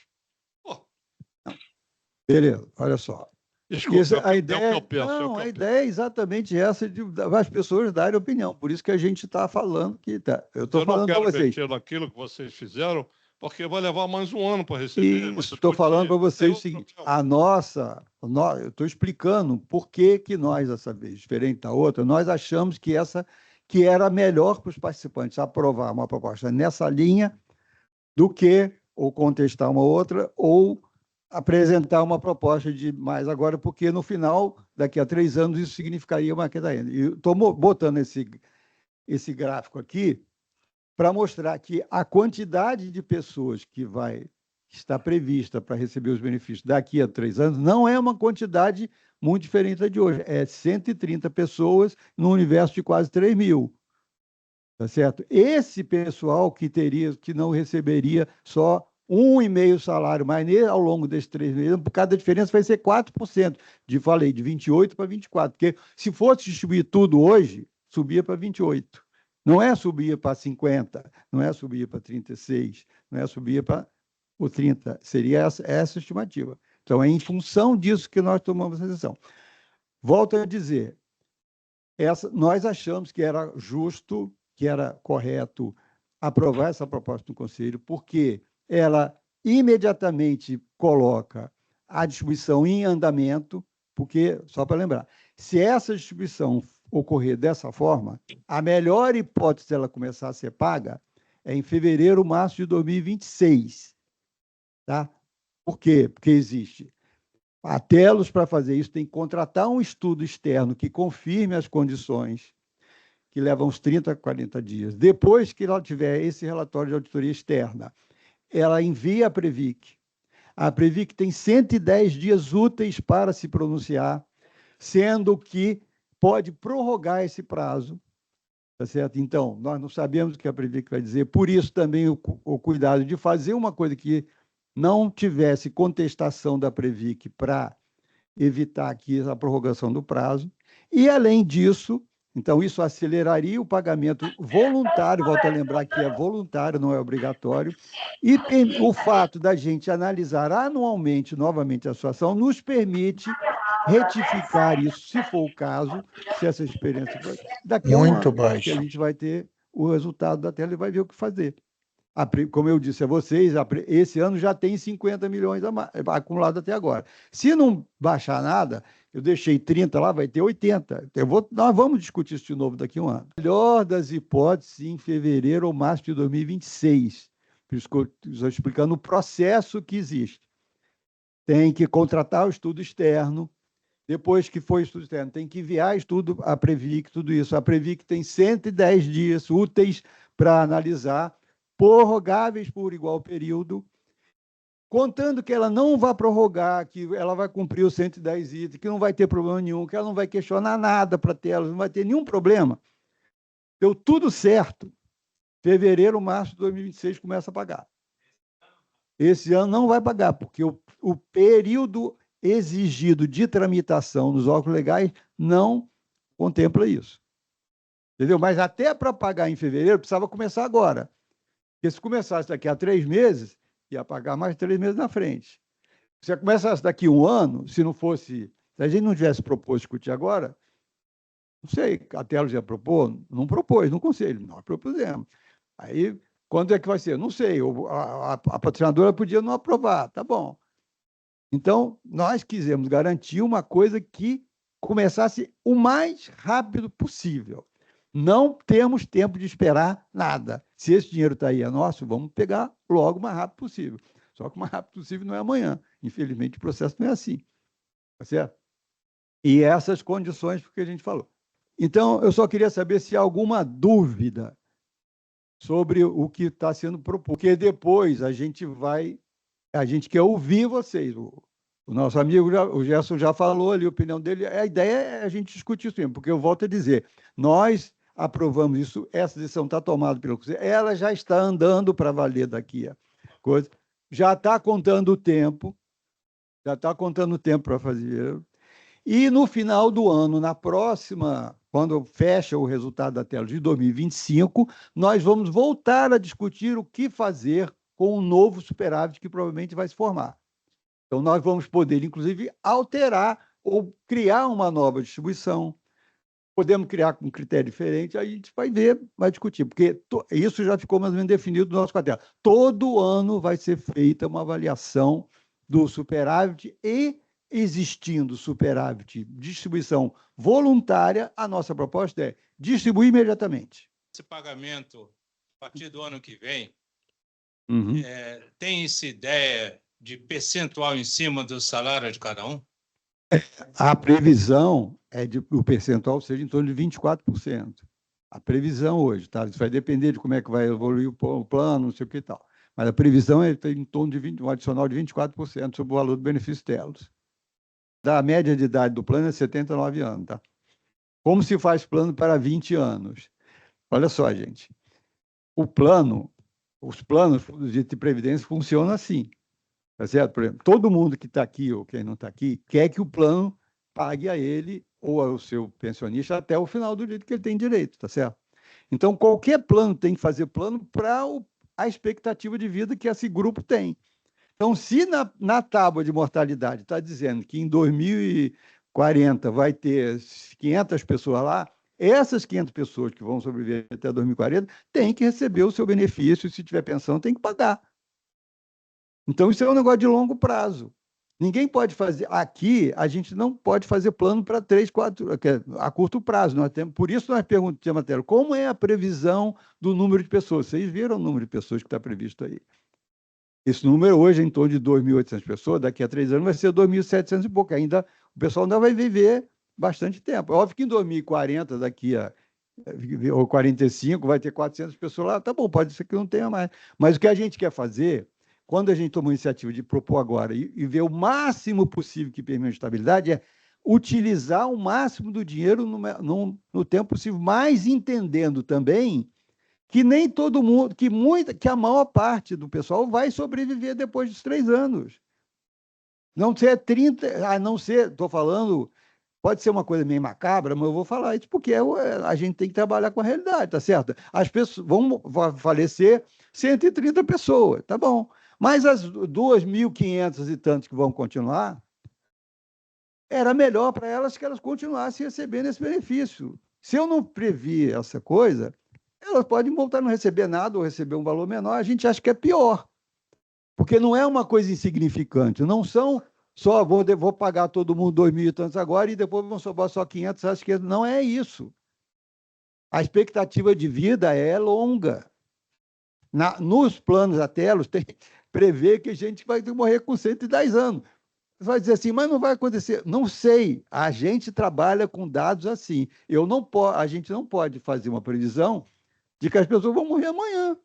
Beleza, olha só. Desculpa, a ideia é exatamente essa de as pessoas darem opinião. Por isso que a gente está falando que eu estou falando para vocês. Eu não quero mexer naquilo que vocês fizeram, porque vai levar mais um ano para receber. Estou falando para vocês o seguinte: eu estou explicando por que nós, dessa vez, diferente da outra, nós achamos que era melhor para os participantes aprovar uma proposta nessa linha do que ou contestar uma outra ou apresentar uma proposta de mais agora, porque no final, daqui a 3 anos, isso significaria uma queda ainda. E estou botando esse gráfico aqui para mostrar que a quantidade de pessoas que está prevista para receber os benefícios daqui a 3 anos não é uma quantidade muito diferente da de hoje. É 130 pessoas no universo de quase 3 mil. Tá certo? Esse pessoal que não receberia só 1,5 salário, mas ao longo desses 3 meses, cada diferença vai ser 4%. Falei, de 28 para 24, porque se fosse distribuir tudo hoje, subia para 28. Não é subir para 50, não é subir para 36, não é subir para o 30. Seria essa estimativa. Então, é em função disso que nós tomamos a decisão. Volto a dizer, nós achamos que era justo, que era correto aprovar essa proposta do Conselho, porque ela imediatamente coloca a distribuição em andamento, porque, só para lembrar, se essa distribuição ocorrer dessa forma, a melhor hipótese dela começar a ser paga é em fevereiro, março de 2026. Tá? Por quê? Porque existe. A Telos, para fazer isso, tem que contratar um estudo externo que confirme as condições, que leva uns 30 a 40 dias. Depois que ela tiver esse relatório de auditoria externa, ela envia a Previc. A Previc tem 110 dias úteis para se pronunciar, sendo que pode prorrogar esse prazo, tá certo? Então, nós não sabemos o que a Previc vai dizer, por isso também o cuidado de fazer uma coisa que não tivesse contestação da Previc para evitar aqui a prorrogação do prazo. E, além disso, então, isso aceleraria o pagamento voluntário, volto a lembrar que é voluntário, não é obrigatório, e o fato da gente analisar anualmente, novamente, a situação, nos permite retificar isso, se for o caso, se essa experiência for. Daqui a um ano, que a gente vai ter o resultado da tela e vai ver o que fazer. como eu disse a vocês, esse ano já tem 50 milhões acumulado até agora. Se não baixar nada, eu deixei 30 lá, vai ter 80. Nós vamos discutir isso de novo daqui a um ano. Melhor das hipóteses, em fevereiro ou março de 2026. Por isso que eu estou explicando o processo que existe. Tem que contratar o estudo externo. Depois que foi o estudo externo, tem que enviar estudo à Previc, tudo isso. A Previc tem 110 dias úteis para analisar, prorrogáveis por igual período, contando que ela não vai prorrogar, que ela vai cumprir os 110 itens, que não vai ter problema nenhum, que ela não vai questionar nada para tela, não vai ter nenhum problema. Deu tudo certo. Fevereiro, março de 2026 começa a pagar. Esse ano não vai pagar, porque o período exigido de tramitação nos órgãos legais não contempla isso. Entendeu? Mas até para pagar em fevereiro, precisava começar agora. Porque se começasse daqui a 3 meses, ia pagar mais 3 meses na frente. Se começasse daqui a um ano, se a gente não tivesse proposto discutir agora, não sei, a Telo já propôs? Não propôs no Conselho, nós propusemos. Aí, quando é que vai ser? Não sei, a patrocinadora podia não aprovar, tá bom. Então, nós quisemos garantir uma coisa que começasse o mais rápido possível. Não temos tempo de esperar nada. Se esse dinheiro está aí, é nosso, vamos pegar logo o mais rápido possível. Só que o mais rápido possível não é amanhã. Infelizmente, o processo não é assim. Tá certo? E essas condições que a gente falou. Então, eu só queria saber se há alguma dúvida sobre o que está sendo proposto. Porque depois a gente quer ouvir vocês. O nosso amigo, o Gerson, já falou ali a opinião dele. A ideia é a gente discutir isso mesmo, porque eu volto a dizer, nós aprovamos isso, essa decisão está tomada pelo Conselho, ela já está andando para valer daqui a coisa, já está contando o tempo, para fazer. E no final do ano, na próxima, quando fecha o resultado da tela de 2025, nós vamos voltar a discutir o que fazer com o novo superávit que provavelmente vai se formar. Então, nós vamos poder, inclusive, alterar ou criar uma nova distribuição. Podemos criar com um critério diferente, aí a gente vai ver, vai discutir, porque isso já ficou mais ou menos definido no nosso quadro. Todo ano vai ser feita uma avaliação do superávit e, existindo superávit, distribuição voluntária, a nossa proposta é distribuir imediatamente. Esse pagamento, a partir do ano que vem, Uhum. tem-se ideia de percentual em cima do salário de cada um? A previsão é de o percentual seja em torno de 24%. A previsão hoje, tá? Isso vai depender de como é que vai evoluir o plano, não sei o que e tal. Mas a previsão é em torno de um adicional de 24% sobre o valor do benefício telos. A média de idade do plano é 79 anos, tá? Como se faz plano para 20 anos? Olha só, gente. Os planos de previdência funcionam assim. Tá certo? Por exemplo, todo mundo que está aqui ou quem não está aqui quer que o plano pague a ele ou ao seu pensionista até o final do dia que ele tem direito, tá certo? Então, qualquer plano tem que fazer plano para a expectativa de vida que esse grupo tem. Então, se na tábua de mortalidade está dizendo que em 2040 vai ter 500 pessoas lá, essas 500 pessoas que vão sobreviver até 2040 têm que receber o seu benefício, e se tiver pensão, tem que pagar. Então, isso é um negócio de longo prazo. Ninguém pode fazer. Aqui, a gente não pode fazer plano para 3, 4, a curto prazo. Por isso, nós perguntamos, Telo, como é a previsão do número de pessoas? Vocês viram o número de pessoas que está previsto aí. Esse número hoje é em torno de 2.800 pessoas, daqui a 3 anos vai ser 2.700 e pouco. O pessoal ainda vai viver bastante tempo. É óbvio que em 2040, ou 45, vai ter 400 pessoas lá. Tá bom, pode ser que não tenha mais. Mas o que a gente quer fazer, quando a gente tomou a iniciativa de propor agora e ver o máximo possível que permite estabilidade, é utilizar o máximo do dinheiro no tempo possível, mas entendendo também que nem todo mundo, que a maior parte do pessoal vai sobreviver depois dos 3 anos. Não ser 30, a não ser, estou falando, pode ser uma coisa meio macabra, mas eu vou falar isso porque a gente tem que trabalhar com a realidade, tá certo? As pessoas vão falecer 130 pessoas, tá bom. Mas as 2.500 e tantos que vão continuar, era melhor para elas que elas continuassem recebendo esse benefício. Se eu não previ essa coisa, elas podem voltar a não receber nada ou receber um valor menor. A gente acha que é pior, porque não é uma coisa insignificante. Não são só, vou pagar todo mundo 2.000 e tantos agora e depois vão sobrar só 500, acho que não é isso. A expectativa de vida é longa. Nos planos da Telos, prevê que a gente vai morrer com 110 anos. Você vai dizer assim, mas não vai acontecer. Não sei. A gente trabalha com dados assim. A gente não pode fazer uma previsão de que as pessoas vão morrer amanhã.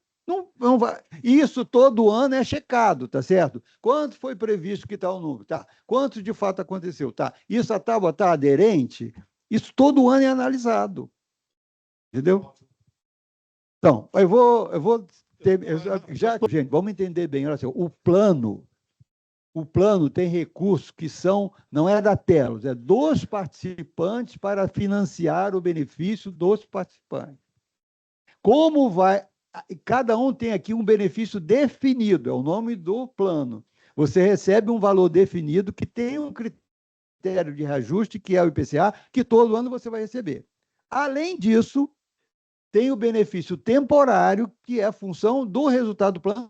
Não vai. Isso todo ano é checado, tá certo? Quanto foi previsto que tal número? Tá. Quanto de fato aconteceu? Tá. Isso a tábua está aderente? Isso todo ano é analisado. Entendeu? Então, gente, vamos entender bem. Olha assim, o plano tem recursos que não é da Telos, é dos participantes para financiar o benefício dos participantes. Como vai... Cada um tem aqui um benefício definido, é o nome do plano. Você recebe um valor definido que tem um critério de reajuste, que é o IPCA, que todo ano você vai receber. Além disso, tem o benefício temporário, que é a função do resultado do plano,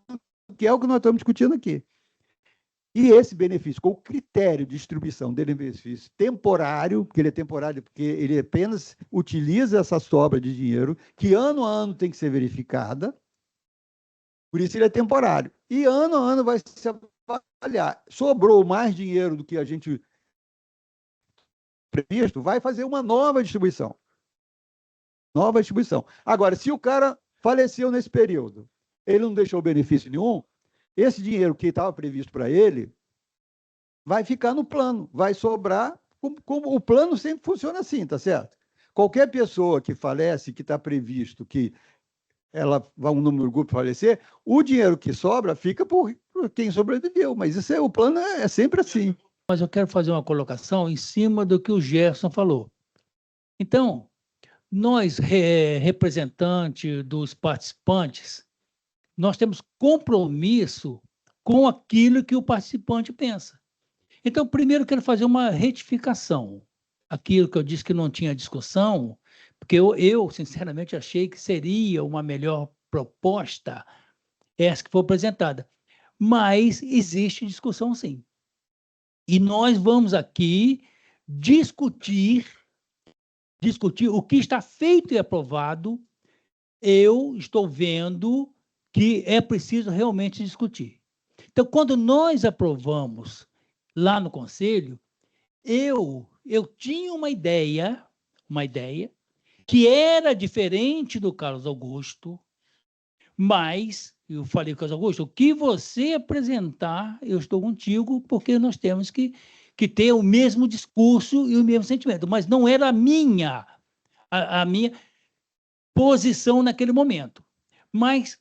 que é o que nós estamos discutindo aqui. E esse benefício, com o critério de distribuição dele, benefício temporário, porque ele é temporário, porque ele apenas utiliza essa sobra de dinheiro, que ano a ano tem que ser verificada, por isso ele é temporário. E ano a ano vai se avaliar. Sobrou mais dinheiro do que a gente previsto, vai fazer uma nova distribuição. Nova distribuição. Agora, se o cara faleceu nesse período, ele não deixou benefício nenhum, esse dinheiro que estava previsto para ele vai ficar no plano, vai sobrar, como o plano sempre funciona assim, tá certo? Qualquer pessoa que falece, que está previsto que um número de grupo falecer, o dinheiro que sobra fica por quem sobreviveu, mas o plano é sempre assim. Mas eu quero fazer uma colocação em cima do que o Gerson falou. Então, nós, representantes dos participantes, nós temos compromisso com aquilo que o participante pensa. Então, primeiro, eu quero fazer uma retificação. Aquilo que eu disse que não tinha discussão, porque eu sinceramente, achei que seria uma melhor proposta essa que foi apresentada. Mas existe discussão, sim. E nós vamos aqui discutir o que está feito e aprovado. Eu estou vendo que é preciso realmente discutir. Então, quando nós aprovamos lá no Conselho, eu tinha uma ideia que era diferente do Carlos Augusto, mas eu falei com o Carlos Augusto, o que você apresentar, eu estou contigo, porque nós temos que ter o mesmo discurso e o mesmo sentimento, mas não era a minha posição naquele momento. Mas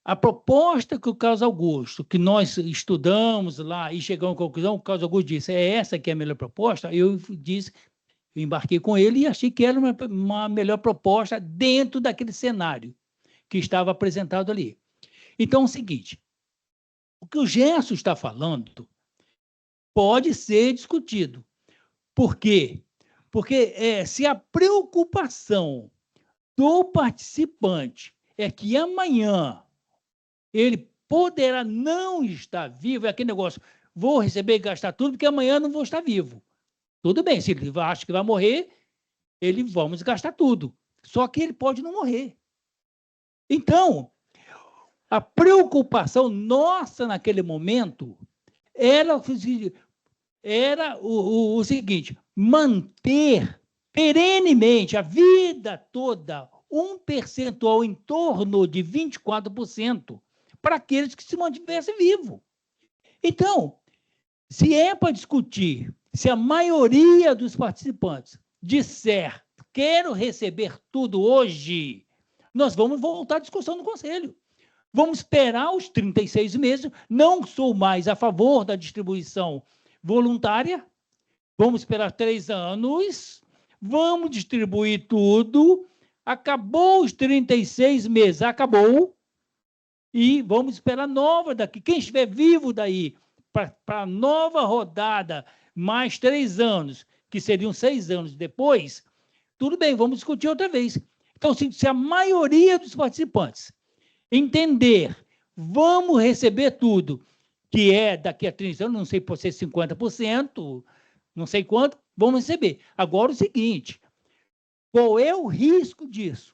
a proposta que o Carlos Augusto, que nós estudamos lá e chegamos à conclusão, o Carlos Augusto disse, é essa que é a melhor proposta, eu embarquei com ele e achei que era uma melhor proposta dentro daquele cenário que estava apresentado ali. Então, é o seguinte, o que o Gerson está falando pode ser discutido. Por quê? Porque se a preocupação do participante é que amanhã ele poderá não estar vivo, é aquele negócio, vou receber e gastar tudo, porque amanhã não vou estar vivo. Tudo bem, se ele acha que vai morrer, vamos gastar tudo. Só que ele pode não morrer. Então, a preocupação nossa naquele momento era o seguinte, manter perenemente, a vida toda, um percentual em torno de 24% para aqueles que se mantivessem vivos. Então, se é para discutir, se a maioria dos participantes disser quero receber tudo hoje, nós vamos voltar à discussão no Conselho. Vamos esperar os 36 meses, não sou mais a favor da distribuição voluntária, vamos esperar 3 anos, vamos distribuir tudo, acabou os 36 meses, acabou, e vamos esperar nova daqui. Quem estiver vivo daí, para a nova rodada, mais 3 anos, que seriam 6 anos depois, tudo bem, vamos discutir outra vez. Então, se a maioria dos participantes entender, vamos receber tudo, que é daqui a 30 anos, não sei por ser 50%, não sei quanto, vamos receber. Agora, o seguinte, qual é o risco disso?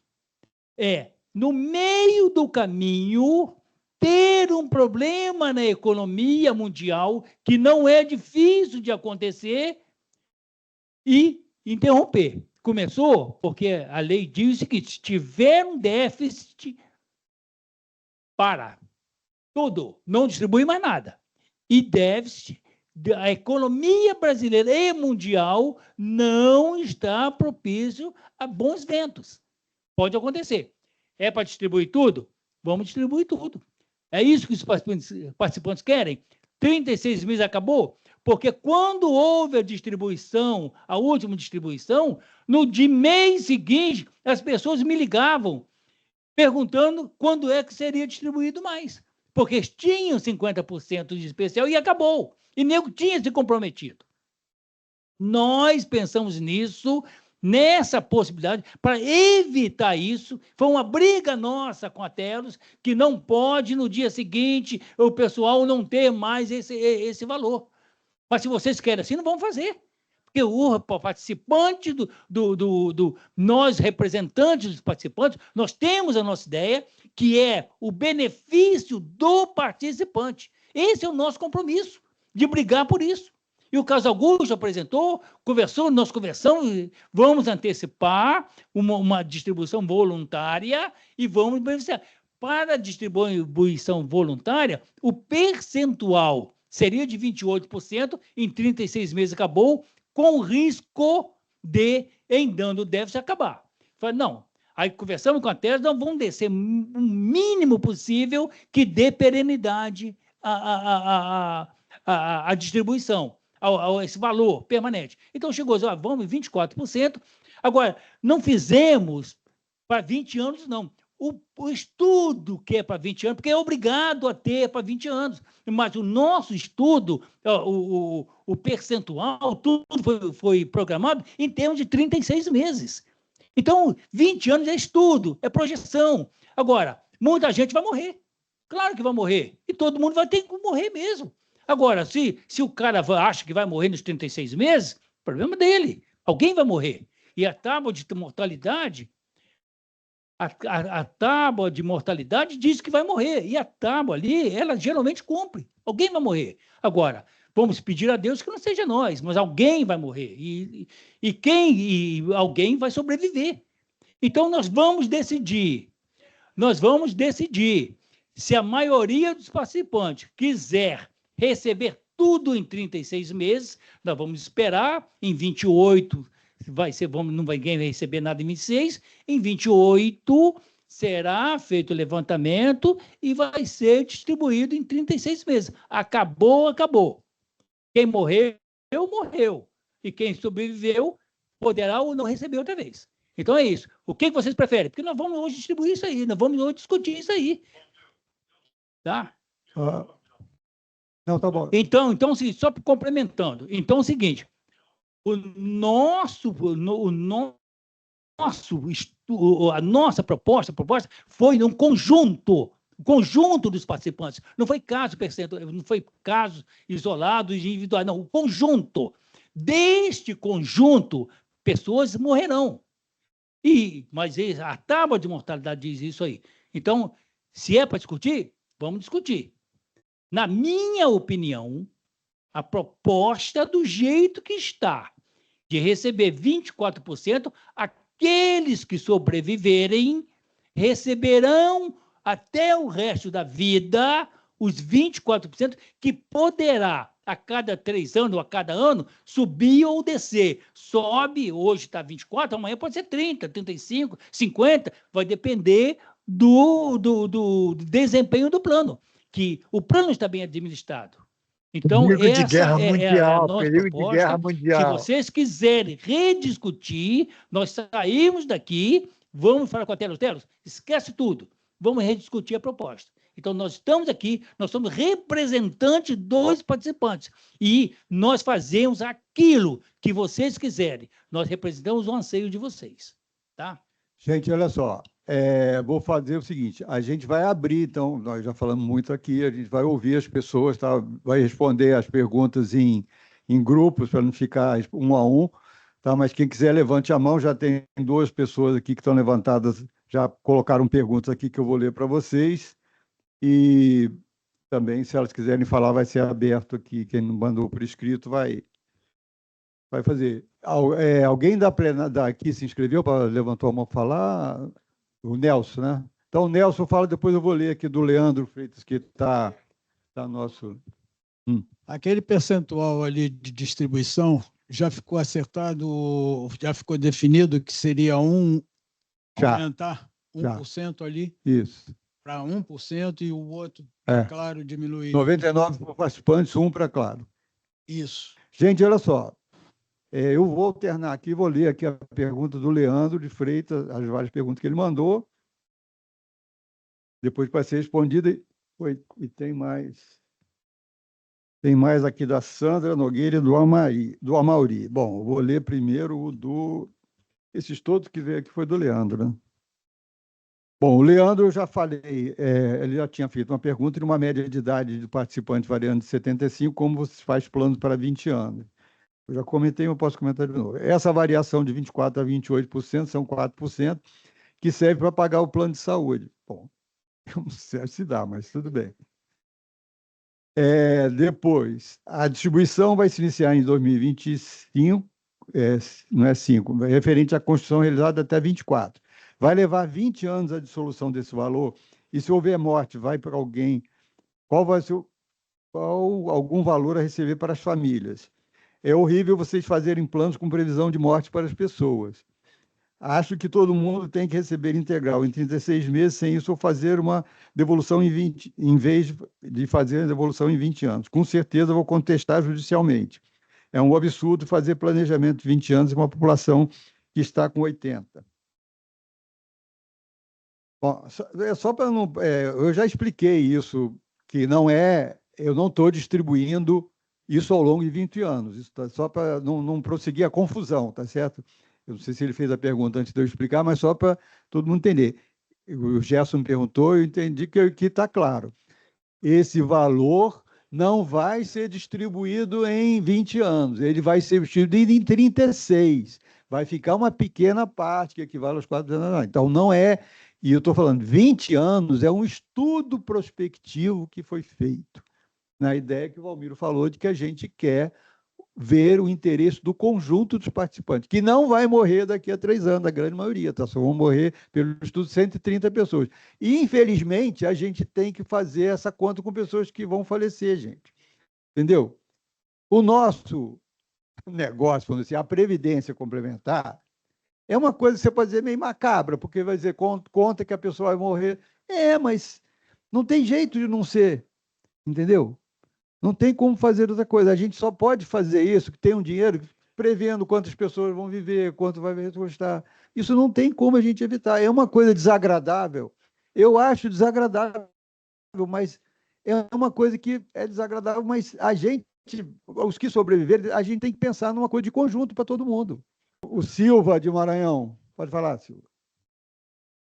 No meio do caminho, ter um problema na economia mundial que não é difícil de acontecer e interromper. Começou porque a lei diz o seguinte, se tiver um déficit, para tudo, não distribui mais nada. E déficit, a economia brasileira e mundial não está propício a bons ventos. Pode acontecer. É para distribuir tudo? Vamos distribuir tudo. É isso que os participantes querem? 36 meses acabou? Porque quando houve a distribuição, a última distribuição, no mês seguinte, as pessoas me ligavam perguntando quando é que seria distribuído mais. Porque tinham 50% de especial e acabou. E nego tinha se comprometido. Nós pensamos nisso, nessa possibilidade, para evitar isso. Foi uma briga nossa com a Telos, que não pode, no dia seguinte, o pessoal não ter mais esse valor. Mas se vocês querem assim, não vão fazer. Porque o participante, nós representantes dos participantes, nós temos a nossa ideia, que é o benefício do participante. Esse é o nosso compromisso, de brigar por isso. E o Carlos Augusto apresentou, nós conversamos, vamos antecipar uma distribuição voluntária e vamos beneficiar. Para a distribuição voluntária, o percentual seria de 28%, em 36 meses acabou, com o risco de, em dando o déficit, acabar. Falei, não. Aí conversamos com a Telos, não vamos descer o mínimo possível que dê perenidade à distribuição, a esse valor permanente. Então chegou, vamos 24%. Agora, não fizemos para 20 anos, não. O estudo que é para 20 anos, porque é obrigado a ter para 20 anos, mas o nosso estudo, o percentual, tudo foi programado em termos de 36 meses. Então, 20 anos é estudo, é projeção. Agora, muita gente vai morrer. Claro que vai morrer. E todo mundo vai ter que morrer mesmo. Agora, se o cara acha que vai morrer nos 36 meses, problema dele. Alguém vai morrer. E a tábua de mortalidade... A tábua de mortalidade diz que vai morrer, e a tábua ali, ela geralmente cumpre. Alguém vai morrer. Agora, vamos pedir a Deus que não seja nós, mas alguém vai morrer, e alguém vai sobreviver. Então, nós vamos decidir se a maioria dos participantes quiser receber tudo em 36 meses, nós vamos esperar em 28 não vai ninguém receber nada em 26, em 28 será feito o levantamento e vai ser distribuído em 36 meses. Acabou, acabou. Quem morreu, morreu. E quem sobreviveu poderá ou não receber outra vez. Então é isso. O que vocês preferem? Porque nós vamos hoje distribuir isso aí, nós vamos hoje discutir isso aí. Tá? Não, tá bom. Então só complementando. Então é o seguinte, a nossa proposta foi um conjunto dos participantes. Não foi caso isolado, individual, não. O conjunto. Deste conjunto, pessoas morrerão. Mas a tábua de mortalidade diz isso aí. Então, se é para discutir, vamos discutir. Na minha opinião, a proposta do jeito que está, de receber 24%, aqueles que sobreviverem receberão até o resto da vida os 24%, que poderá, a cada 3 anos ou a cada ano, subir ou descer. Sobe, hoje está 24%, amanhã pode ser 30%, 35%, 50%, vai depender do desempenho do plano, que o plano está bem administrado. Então, período de guerra mundial, a nossa período proposta. De guerra mundial. Se vocês quiserem rediscutir, nós saímos daqui, vamos falar com a Telos, esquece tudo, vamos rediscutir a proposta. Então, nós estamos aqui, nós somos representantes dos participantes e nós fazemos aquilo que vocês quiserem. Nós representamos o anseio de vocês. Tá? Gente, olha só, vou fazer o seguinte, a gente vai abrir, então, nós já falamos muito aqui, a gente vai ouvir as pessoas, tá? Vai responder as perguntas em grupos, para não ficar um a um, tá? Mas quem quiser, levante a mão, já tem 2 pessoas aqui que estão levantadas, já colocaram perguntas aqui que eu vou ler para vocês, e também, se elas quiserem falar, vai ser aberto aqui, quem não mandou por escrito vai fazer. Alguém daqui se inscreveu, levantou a mão para falar? O Nelson, né? Então, o Nelson fala, depois eu vou ler aqui do Leandro Freitas, que está nosso... Aquele percentual ali de distribuição já ficou acertado, já ficou definido que seria aumentar 1% ali Isso. para 1% e o outro, claro, diminuir. 99 participantes, 1 para Claro. Isso. Gente, olha só, eu vou alternar aqui, vou ler aqui a pergunta do Leandro de Freitas, as várias perguntas que ele mandou, depois vai ser respondida, e tem mais aqui da Sandra Nogueira e do Amauri. Bom, eu vou ler primeiro esses todos que veio aqui foi do Leandro, né? Bom, o Leandro, eu já falei, ele já tinha feito uma pergunta de uma média de idade do participante variando de 75, como você faz planos para 20 anos? Eu já comentei, mas posso comentar de novo. Essa variação de 24% a 28% são 4%, que serve para pagar o plano de saúde. Bom, eu não sei se dá, mas tudo bem. Depois, a distribuição vai se iniciar em 2025, não é 5, referente à construção realizada até 24. Vai levar 20 anos a dissolução desse valor, e se houver morte, vai para alguém, qual vai ser algum valor a receber para as famílias? É horrível vocês fazerem planos com previsão de morte para as pessoas. Acho que todo mundo tem que receber integral em 36 meses, sem isso, ou fazer uma devolução em 20, em vez de fazer a devolução em 20 anos. Com certeza vou contestar judicialmente. É um absurdo fazer planejamento de 20 anos em uma população que está com 80. Bom, só para não... eu já expliquei isso, que eu não estou distribuindo isso ao longo de 20 anos. Isso tá, só para não prosseguir a confusão, tá certo? Eu não sei se ele fez a pergunta antes de eu explicar, mas só para todo mundo entender. O Gerson me perguntou, eu entendi que está claro. Esse valor não vai ser distribuído em 20 anos, ele vai ser distribuído em 36. Vai ficar uma pequena parte que equivale aos 4 anos. Então, não é... E eu estou falando, 20 anos é um estudo prospectivo que foi feito, na ideia que o Valmiro falou de que a gente quer ver o interesse do conjunto dos participantes, que não vai morrer daqui a 3 anos, a grande maioria, tá? Só vão morrer, pelo estudo, 130 pessoas. E, infelizmente, a gente tem que fazer essa conta com pessoas que vão falecer, gente. Entendeu? O nosso negócio, vamos dizer, a previdência complementar, é uma coisa que você pode dizer meio macabra, porque vai dizer, conta que a pessoa vai morrer. Mas não tem jeito de não ser, entendeu? Não tem como fazer outra coisa. A gente só pode fazer isso, que tem um dinheiro, prevendo quantas pessoas vão viver, quanto vai custar. Isso não tem como a gente evitar. É uma coisa desagradável. Eu acho desagradável, mas é uma coisa que é desagradável, mas a gente, os que sobreviverem, a gente tem que pensar numa coisa de conjunto para todo mundo. O Silva, de Maranhão. Pode falar, Silva.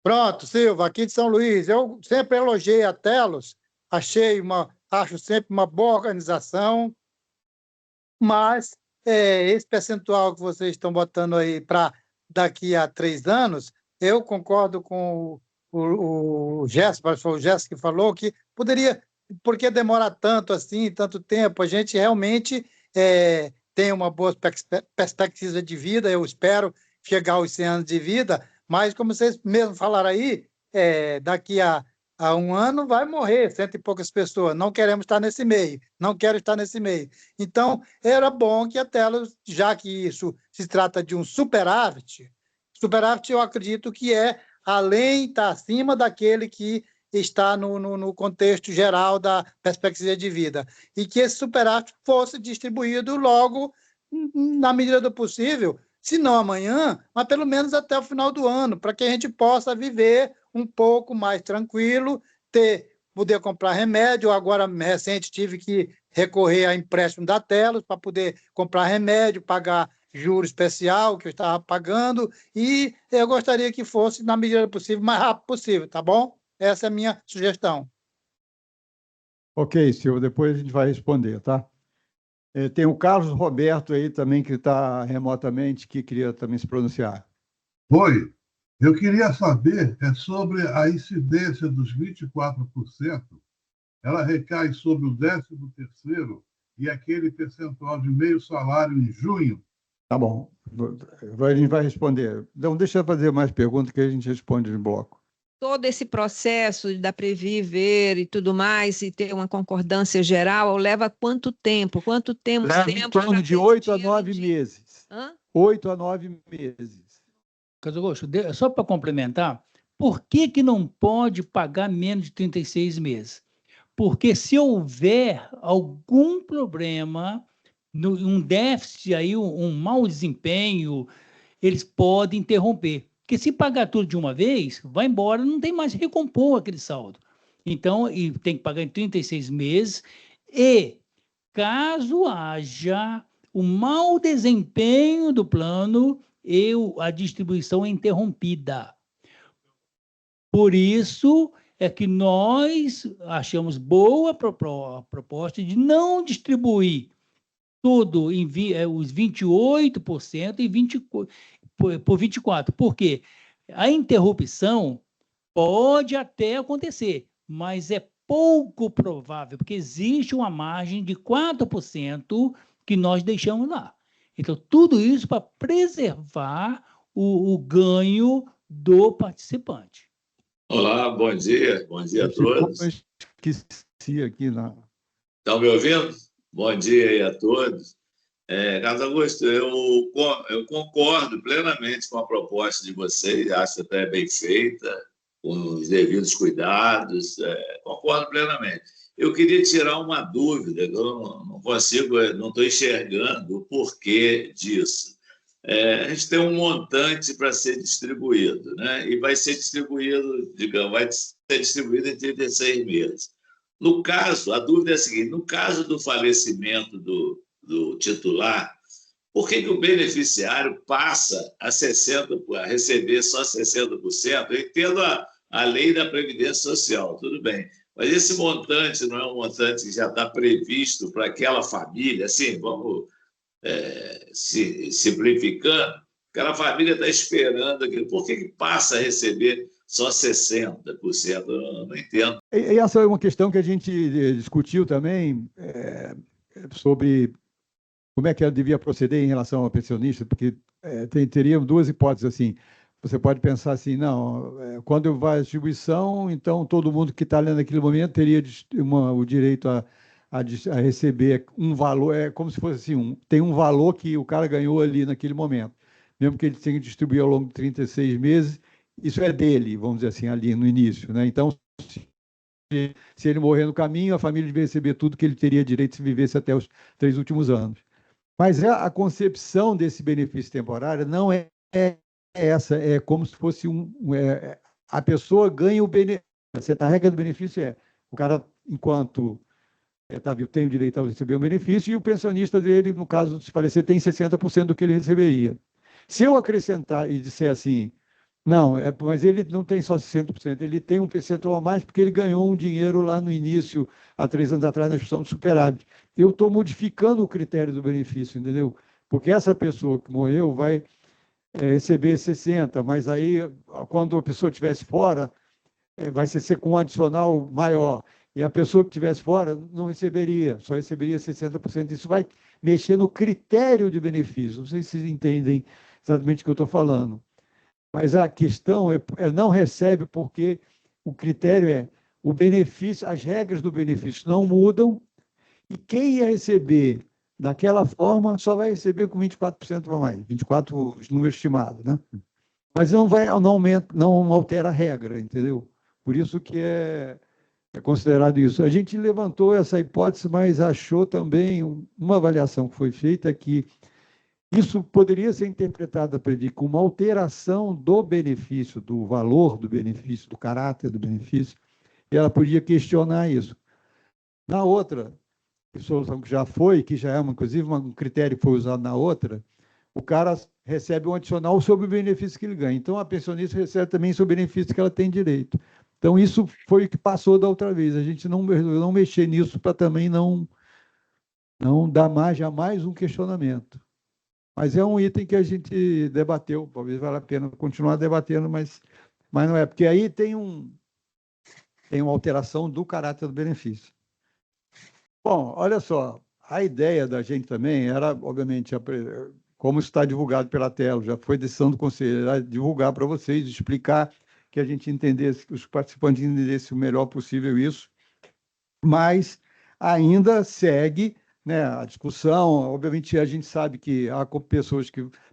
Pronto, Silva, aqui de São Luís. Eu sempre elogiei a Telos, acho sempre uma boa organização, mas esse percentual que vocês estão botando aí para daqui a 3 anos, eu concordo com o Gerson, foi o Gerson que falou que poderia, porque demora tanto assim, tanto tempo, a gente realmente tem uma boa perspectiva de vida, eu espero chegar aos 100 anos de vida, mas como vocês mesmo falaram aí, daqui a 1 ano vai morrer 100 e poucas pessoas, não queremos estar nesse meio, não quero estar nesse meio. Então, era bom que a Telos, já que isso se trata de um superávit eu acredito que está acima daquele que está no contexto geral da perspectiva de vida, e que esse superávit fosse distribuído logo, na medida do possível, se não amanhã, mas pelo menos até o final do ano, para que a gente possa viver um pouco mais tranquilo, poder comprar remédio. Agora, recente, tive que recorrer a empréstimo da Telos para poder comprar remédio, pagar juro especial que eu estava pagando, e eu gostaria que fosse, na medida do possível, mais rápido possível, tá bom? Essa é a minha sugestão. Ok, Silvio, depois a gente vai responder, tá? Tem o Carlos Roberto aí também, que está remotamente, que queria também se pronunciar. Oi, eu queria saber sobre a incidência dos 24%, ela recai sobre o 13º e aquele percentual de meio salário em junho. Tá bom, a gente vai responder. Então, deixa eu fazer mais perguntas que a gente responde em bloco. Todo esse processo da Previ ver e tudo mais, e ter uma concordância geral, leva quanto tempo? Quanto tempo? Leva em torno de 8 a 9 meses. Hã? 8 a 9 meses. Casagosto, só para complementar, por que não pode pagar menos de 36 meses? Porque se houver algum problema, um déficit, aí, um mau desempenho, eles podem interromper. Porque se pagar tudo de uma vez, vai embora, não tem mais recompor aquele saldo. Então, e tem que pagar em 36 meses, e caso haja um mau desempenho do plano, a distribuição é interrompida. Por isso é que nós achamos boa a proposta de não distribuir tudo em os 28% por 24%. Por quê? A interrupção pode até acontecer, mas é pouco provável, porque existe uma margem de 4% que nós deixamos lá. Então, tudo isso para preservar o ganho do participante. Olá, bom dia a todos. Eu esqueci aqui. Estão me ouvindo? Bom dia aí a todos. Casagosto, eu concordo plenamente com a proposta de vocês, acho até bem feita, com os devidos cuidados, concordo plenamente. Eu queria tirar uma dúvida, que eu não consigo, não estou enxergando o porquê disso. A gente tem um montante para ser distribuído, né? E vai ser distribuído, digamos, vai ser distribuído em 36 meses. No caso, a dúvida é a seguinte: no caso do falecimento do titular, por que o beneficiário passa a receber só 60%? Eu entendo a lei da Previdência Social, tudo bem, mas esse montante não é um montante que já está previsto para aquela família, assim, vamos simplificando, aquela família está esperando aquilo, por que passa a receber só 60%? Eu não entendo. E essa é uma questão que a gente discutiu também, sobre como é que ela devia proceder em relação ao pensionista, porque teria duas hipóteses assim. Você pode pensar assim, não, quando vai a distribuição, então todo mundo que está ali naquele momento teria o direito a receber um valor, como se fosse assim, tem um valor que o cara ganhou ali naquele momento, mesmo que ele tenha que distribuir ao longo de 36 meses, isso é dele, vamos dizer assim, ali no início, né? Então, se ele morrer no caminho, a família devia receber tudo que ele teria direito se vivesse até os 3 últimos anos. Mas a concepção desse benefício temporário não é essa, é como se fosse a pessoa ganha o benefício. A regra do benefício o cara, enquanto está vivo, tem o direito a receber o benefício, e o pensionista dele, no caso de falecer, tem 60% do que ele receberia. Se eu acrescentar e disser assim, não, mas ele não tem só 60%, ele tem um percentual a mais porque ele ganhou um dinheiro lá no início, há 3 anos atrás, na discussão do superávit. Eu estou modificando o critério do benefício, entendeu? Porque essa pessoa que morreu vai receber 60%, mas aí, quando a pessoa estivesse fora, vai ser com um adicional maior. E a pessoa que estivesse fora não receberia, só receberia 60%. Isso vai mexer no critério de benefício. Não sei se vocês entendem exatamente o que eu estou falando. Mas a questão não recebe porque o critério o benefício, as regras do benefício não mudam, e quem ia receber daquela forma só vai receber com 24% para mais, 24% o número estimado, né? Mas não altera a regra, entendeu? Por isso que é considerado isso. A gente levantou essa hipótese, mas achou também uma avaliação que foi feita que isso poderia ser interpretado como uma alteração do benefício, do valor do benefício, do caráter do benefício, e ela podia questionar isso. Na outra solução que já é inclusive um critério que foi usado na outra, o cara recebe um adicional sobre o benefício que ele ganha. Então, a pensionista recebe também sobre o benefício que ela tem direito. Então, isso foi o que passou da outra vez. A gente não mexer nisso para também não dar margem a mais um questionamento. Mas é um item que a gente debateu. Talvez valha a pena continuar debatendo, mas não é. Porque aí tem uma alteração do caráter do benefício. Bom, olha só. A ideia da gente também era, obviamente, como está divulgado pela tela, já foi decisão do Conselho, era divulgar para vocês, explicar, que a gente entendesse, que os participantes entendessem o melhor possível isso, mas ainda segue, né, a discussão. Obviamente, a gente sabe que há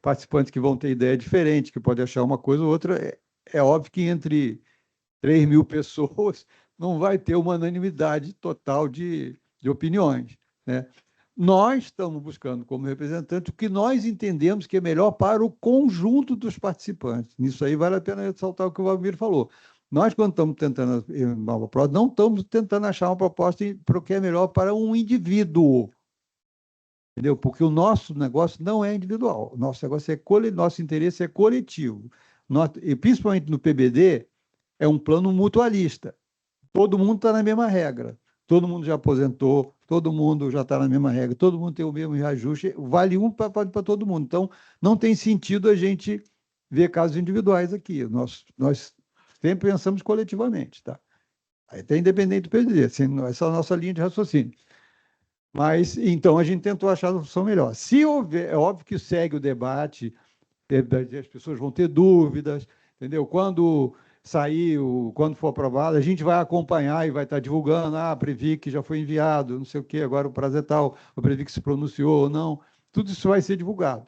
participantes que vão ter ideia diferente, que podem achar uma coisa ou outra. É óbvio que entre 3.000 pessoas não vai ter uma unanimidade total de opiniões, né? Nós estamos buscando, como representante, o que nós entendemos que é melhor para o conjunto dos participantes. Nisso aí vale a pena ressaltar o que o Valmir falou. Nós, quando estamos tentando uma proposta, não estamos tentando achar uma proposta para o que é melhor para um indivíduo. Entendeu? Porque o nosso negócio não é individual. O nosso negócio nosso interesse é coletivo. E principalmente no PBD, é um plano mutualista. Todo mundo está na mesma regra. Todo mundo já aposentou, todo mundo já está na mesma regra, todo mundo tem o mesmo reajuste, vale para todo mundo. Então, não tem sentido a gente ver casos individuais aqui. Nós sempre pensamos coletivamente, tá? Até independente do PDD, assim, essa é a nossa linha de raciocínio. Mas, então, a gente tentou achar a solução melhor. Se houver, é óbvio que segue o debate, as pessoas vão ter dúvidas, entendeu? Quando for aprovado, a gente vai acompanhar e vai estar divulgando, a Previc já foi enviado, não sei o quê, agora o prazo é tal, o Previc se pronunciou ou não, tudo isso vai ser divulgado.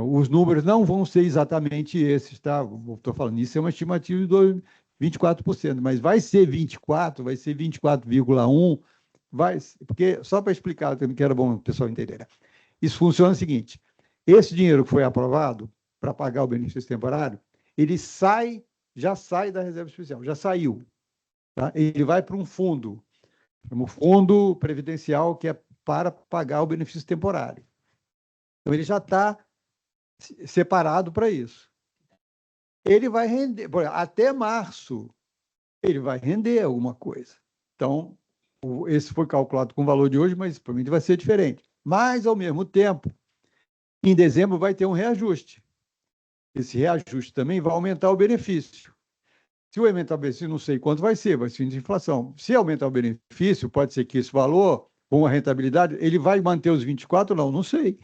Os números não vão ser exatamente esses, tá? Estou falando, isso é uma estimativa de 24%, mas vai ser 24%, vai ser 24,1%, porque, só para explicar também, que era bom o pessoal entender, né? Isso funciona o seguinte: esse dinheiro que foi aprovado para pagar o benefício temporário, ele já sai da reserva especial, já saiu. Tá? Ele vai para um fundo previdencial, que é para pagar o benefício temporário. Então, ele já está separado para isso. Ele vai render, até março, ele vai render alguma coisa. Então, esse foi calculado com o valor de hoje, mas provavelmente vai ser diferente. Mas, ao mesmo tempo, em dezembro vai ter um reajuste. Esse reajuste também vai aumentar o benefício. Se aumentar o benefício, não sei quanto vai ser de inflação. Se aumentar o benefício, pode ser que esse valor, com a rentabilidade, ele vai manter os 24? Não sei.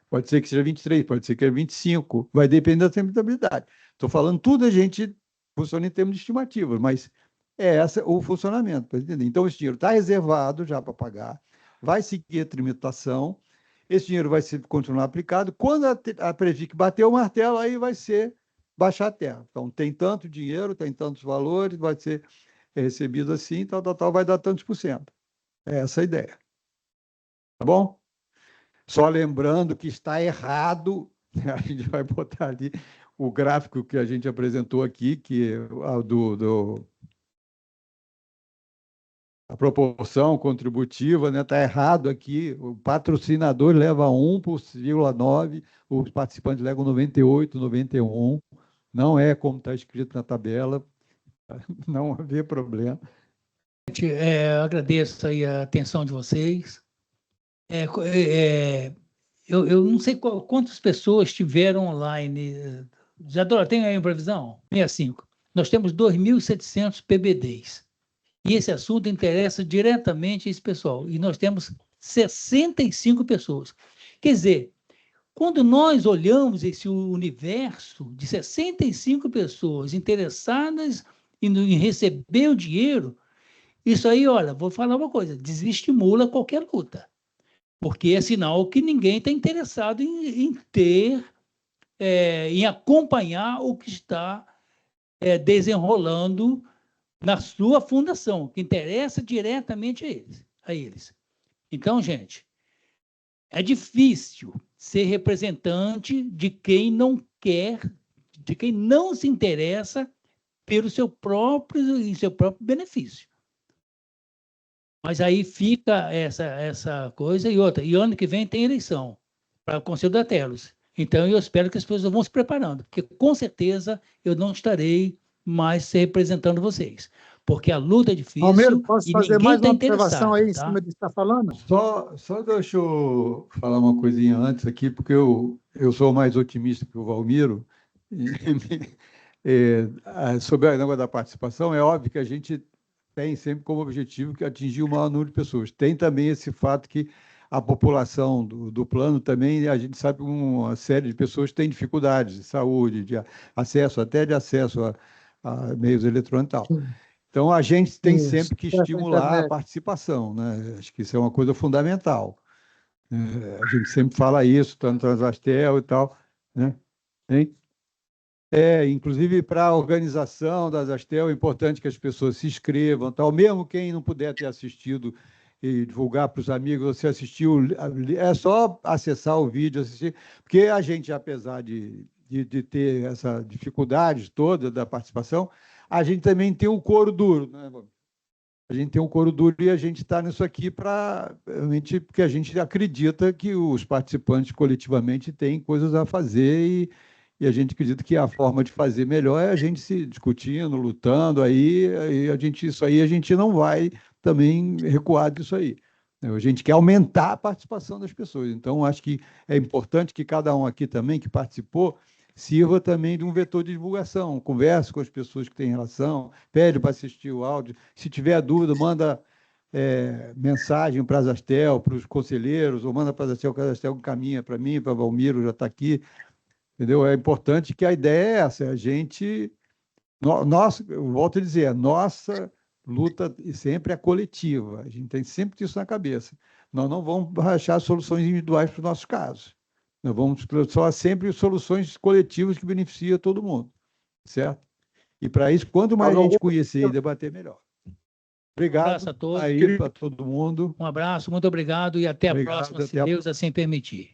Pode ser que seja 23, pode ser que seja 25, vai depender da rentabilidade. Estou falando tudo, a gente funciona em termos de estimativa, mas é esse o funcionamento, para entender. Então, esse dinheiro está reservado já para pagar, vai seguir a tramitação, esse dinheiro vai continuar aplicado. Quando a Previc bater o martelo, aí vai ser baixar a terra. Então, tem tanto dinheiro, tem tantos valores, vai ser recebido assim, tal, vai dar tantos por cento. É essa a ideia. Tá bom? Só lembrando que está errado, a gente vai botar ali o gráfico que a gente apresentou aqui, que é a proporção contributiva, né? Está errado aqui, o patrocinador leva 1,9%, os participantes levam 98%, 91%, não é como está escrito na tabela, não havia problema. Agradeço aí a atenção de vocês. Eu não sei quantas pessoas tiveram online. Já tem aí a previsão? 65. Nós temos 2.700 PBDs. E esse assunto interessa diretamente esse pessoal. E nós temos 65 pessoas. Quer dizer, quando nós olhamos esse universo de 65 pessoas interessadas em receber o dinheiro, isso aí, olha, vou falar uma coisa, desestimula qualquer luta. Porque é sinal que ninguém está interessado em acompanhar o que está desenrolando na sua fundação, que interessa diretamente a eles. Então, gente, é difícil ser representante de quem não quer, de quem não se interessa pelo seu próprio benefício. Mas aí fica essa coisa e outra. E ano que vem tem eleição para o Conselho da Telos. Então, eu espero que as pessoas vão se preparando, porque com certeza eu não estarei mais representando vocês, porque a luta é difícil. Almeida, posso e fazer ninguém mais está uma observação aí em interessado, cima do que está falando? Só deixa eu falar uma coisinha antes aqui, porque eu sou mais otimista que o Valmiro. Sobre a negócio da participação, é óbvio que a gente tem sempre como objetivo que atingir o maior número de pessoas. Tem também esse fato que a população do plano também, a gente sabe que uma série de pessoas tem dificuldades de saúde, de acesso, até de acesso a meios eletrônicos e tal. Então, a gente tem sempre que estimular a participação, né? Acho que isso é uma coisa fundamental. A gente sempre fala isso, tanto na Astel e tal, né? Inclusive para a organização das Astel, é importante que as pessoas se inscrevam, tal. Mesmo quem não puder ter assistido e divulgar para os amigos, você assistiu, é só acessar o vídeo, assistir, porque a gente, apesar de ter essa dificuldade toda da participação, a gente também tem um couro duro, né? A gente tem um couro duro e a gente está nisso aqui porque a gente acredita que os participantes coletivamente têm coisas a fazer e a gente acredita que a forma de fazer melhor é a gente se discutindo, lutando, isso aí a gente não vai também recuar disso aí. A gente quer aumentar a participação das pessoas. Então, acho que é importante que cada um aqui também que participou sirva também de um vetor de divulgação, converse com as pessoas que têm relação, pede para assistir o áudio, se tiver dúvida, manda mensagem para as Astel, para os conselheiros, ou manda para as Astel, que a Astel encaminha para mim, para o Valmiro, já está aqui, entendeu? É importante que a ideia é essa, a gente, eu volto a dizer, a nossa luta sempre é coletiva, a gente tem sempre isso na cabeça, nós não vamos achar soluções individuais para os nossos casos. Nós vamos só sempre soluções coletivas que beneficiam todo mundo, certo? E para isso, quanto mais a gente conhecer e debater, melhor. Obrigado. Um abraço a todos. Aí para todo mundo. Um abraço, muito obrigado e até a próxima, se Deus assim permitir.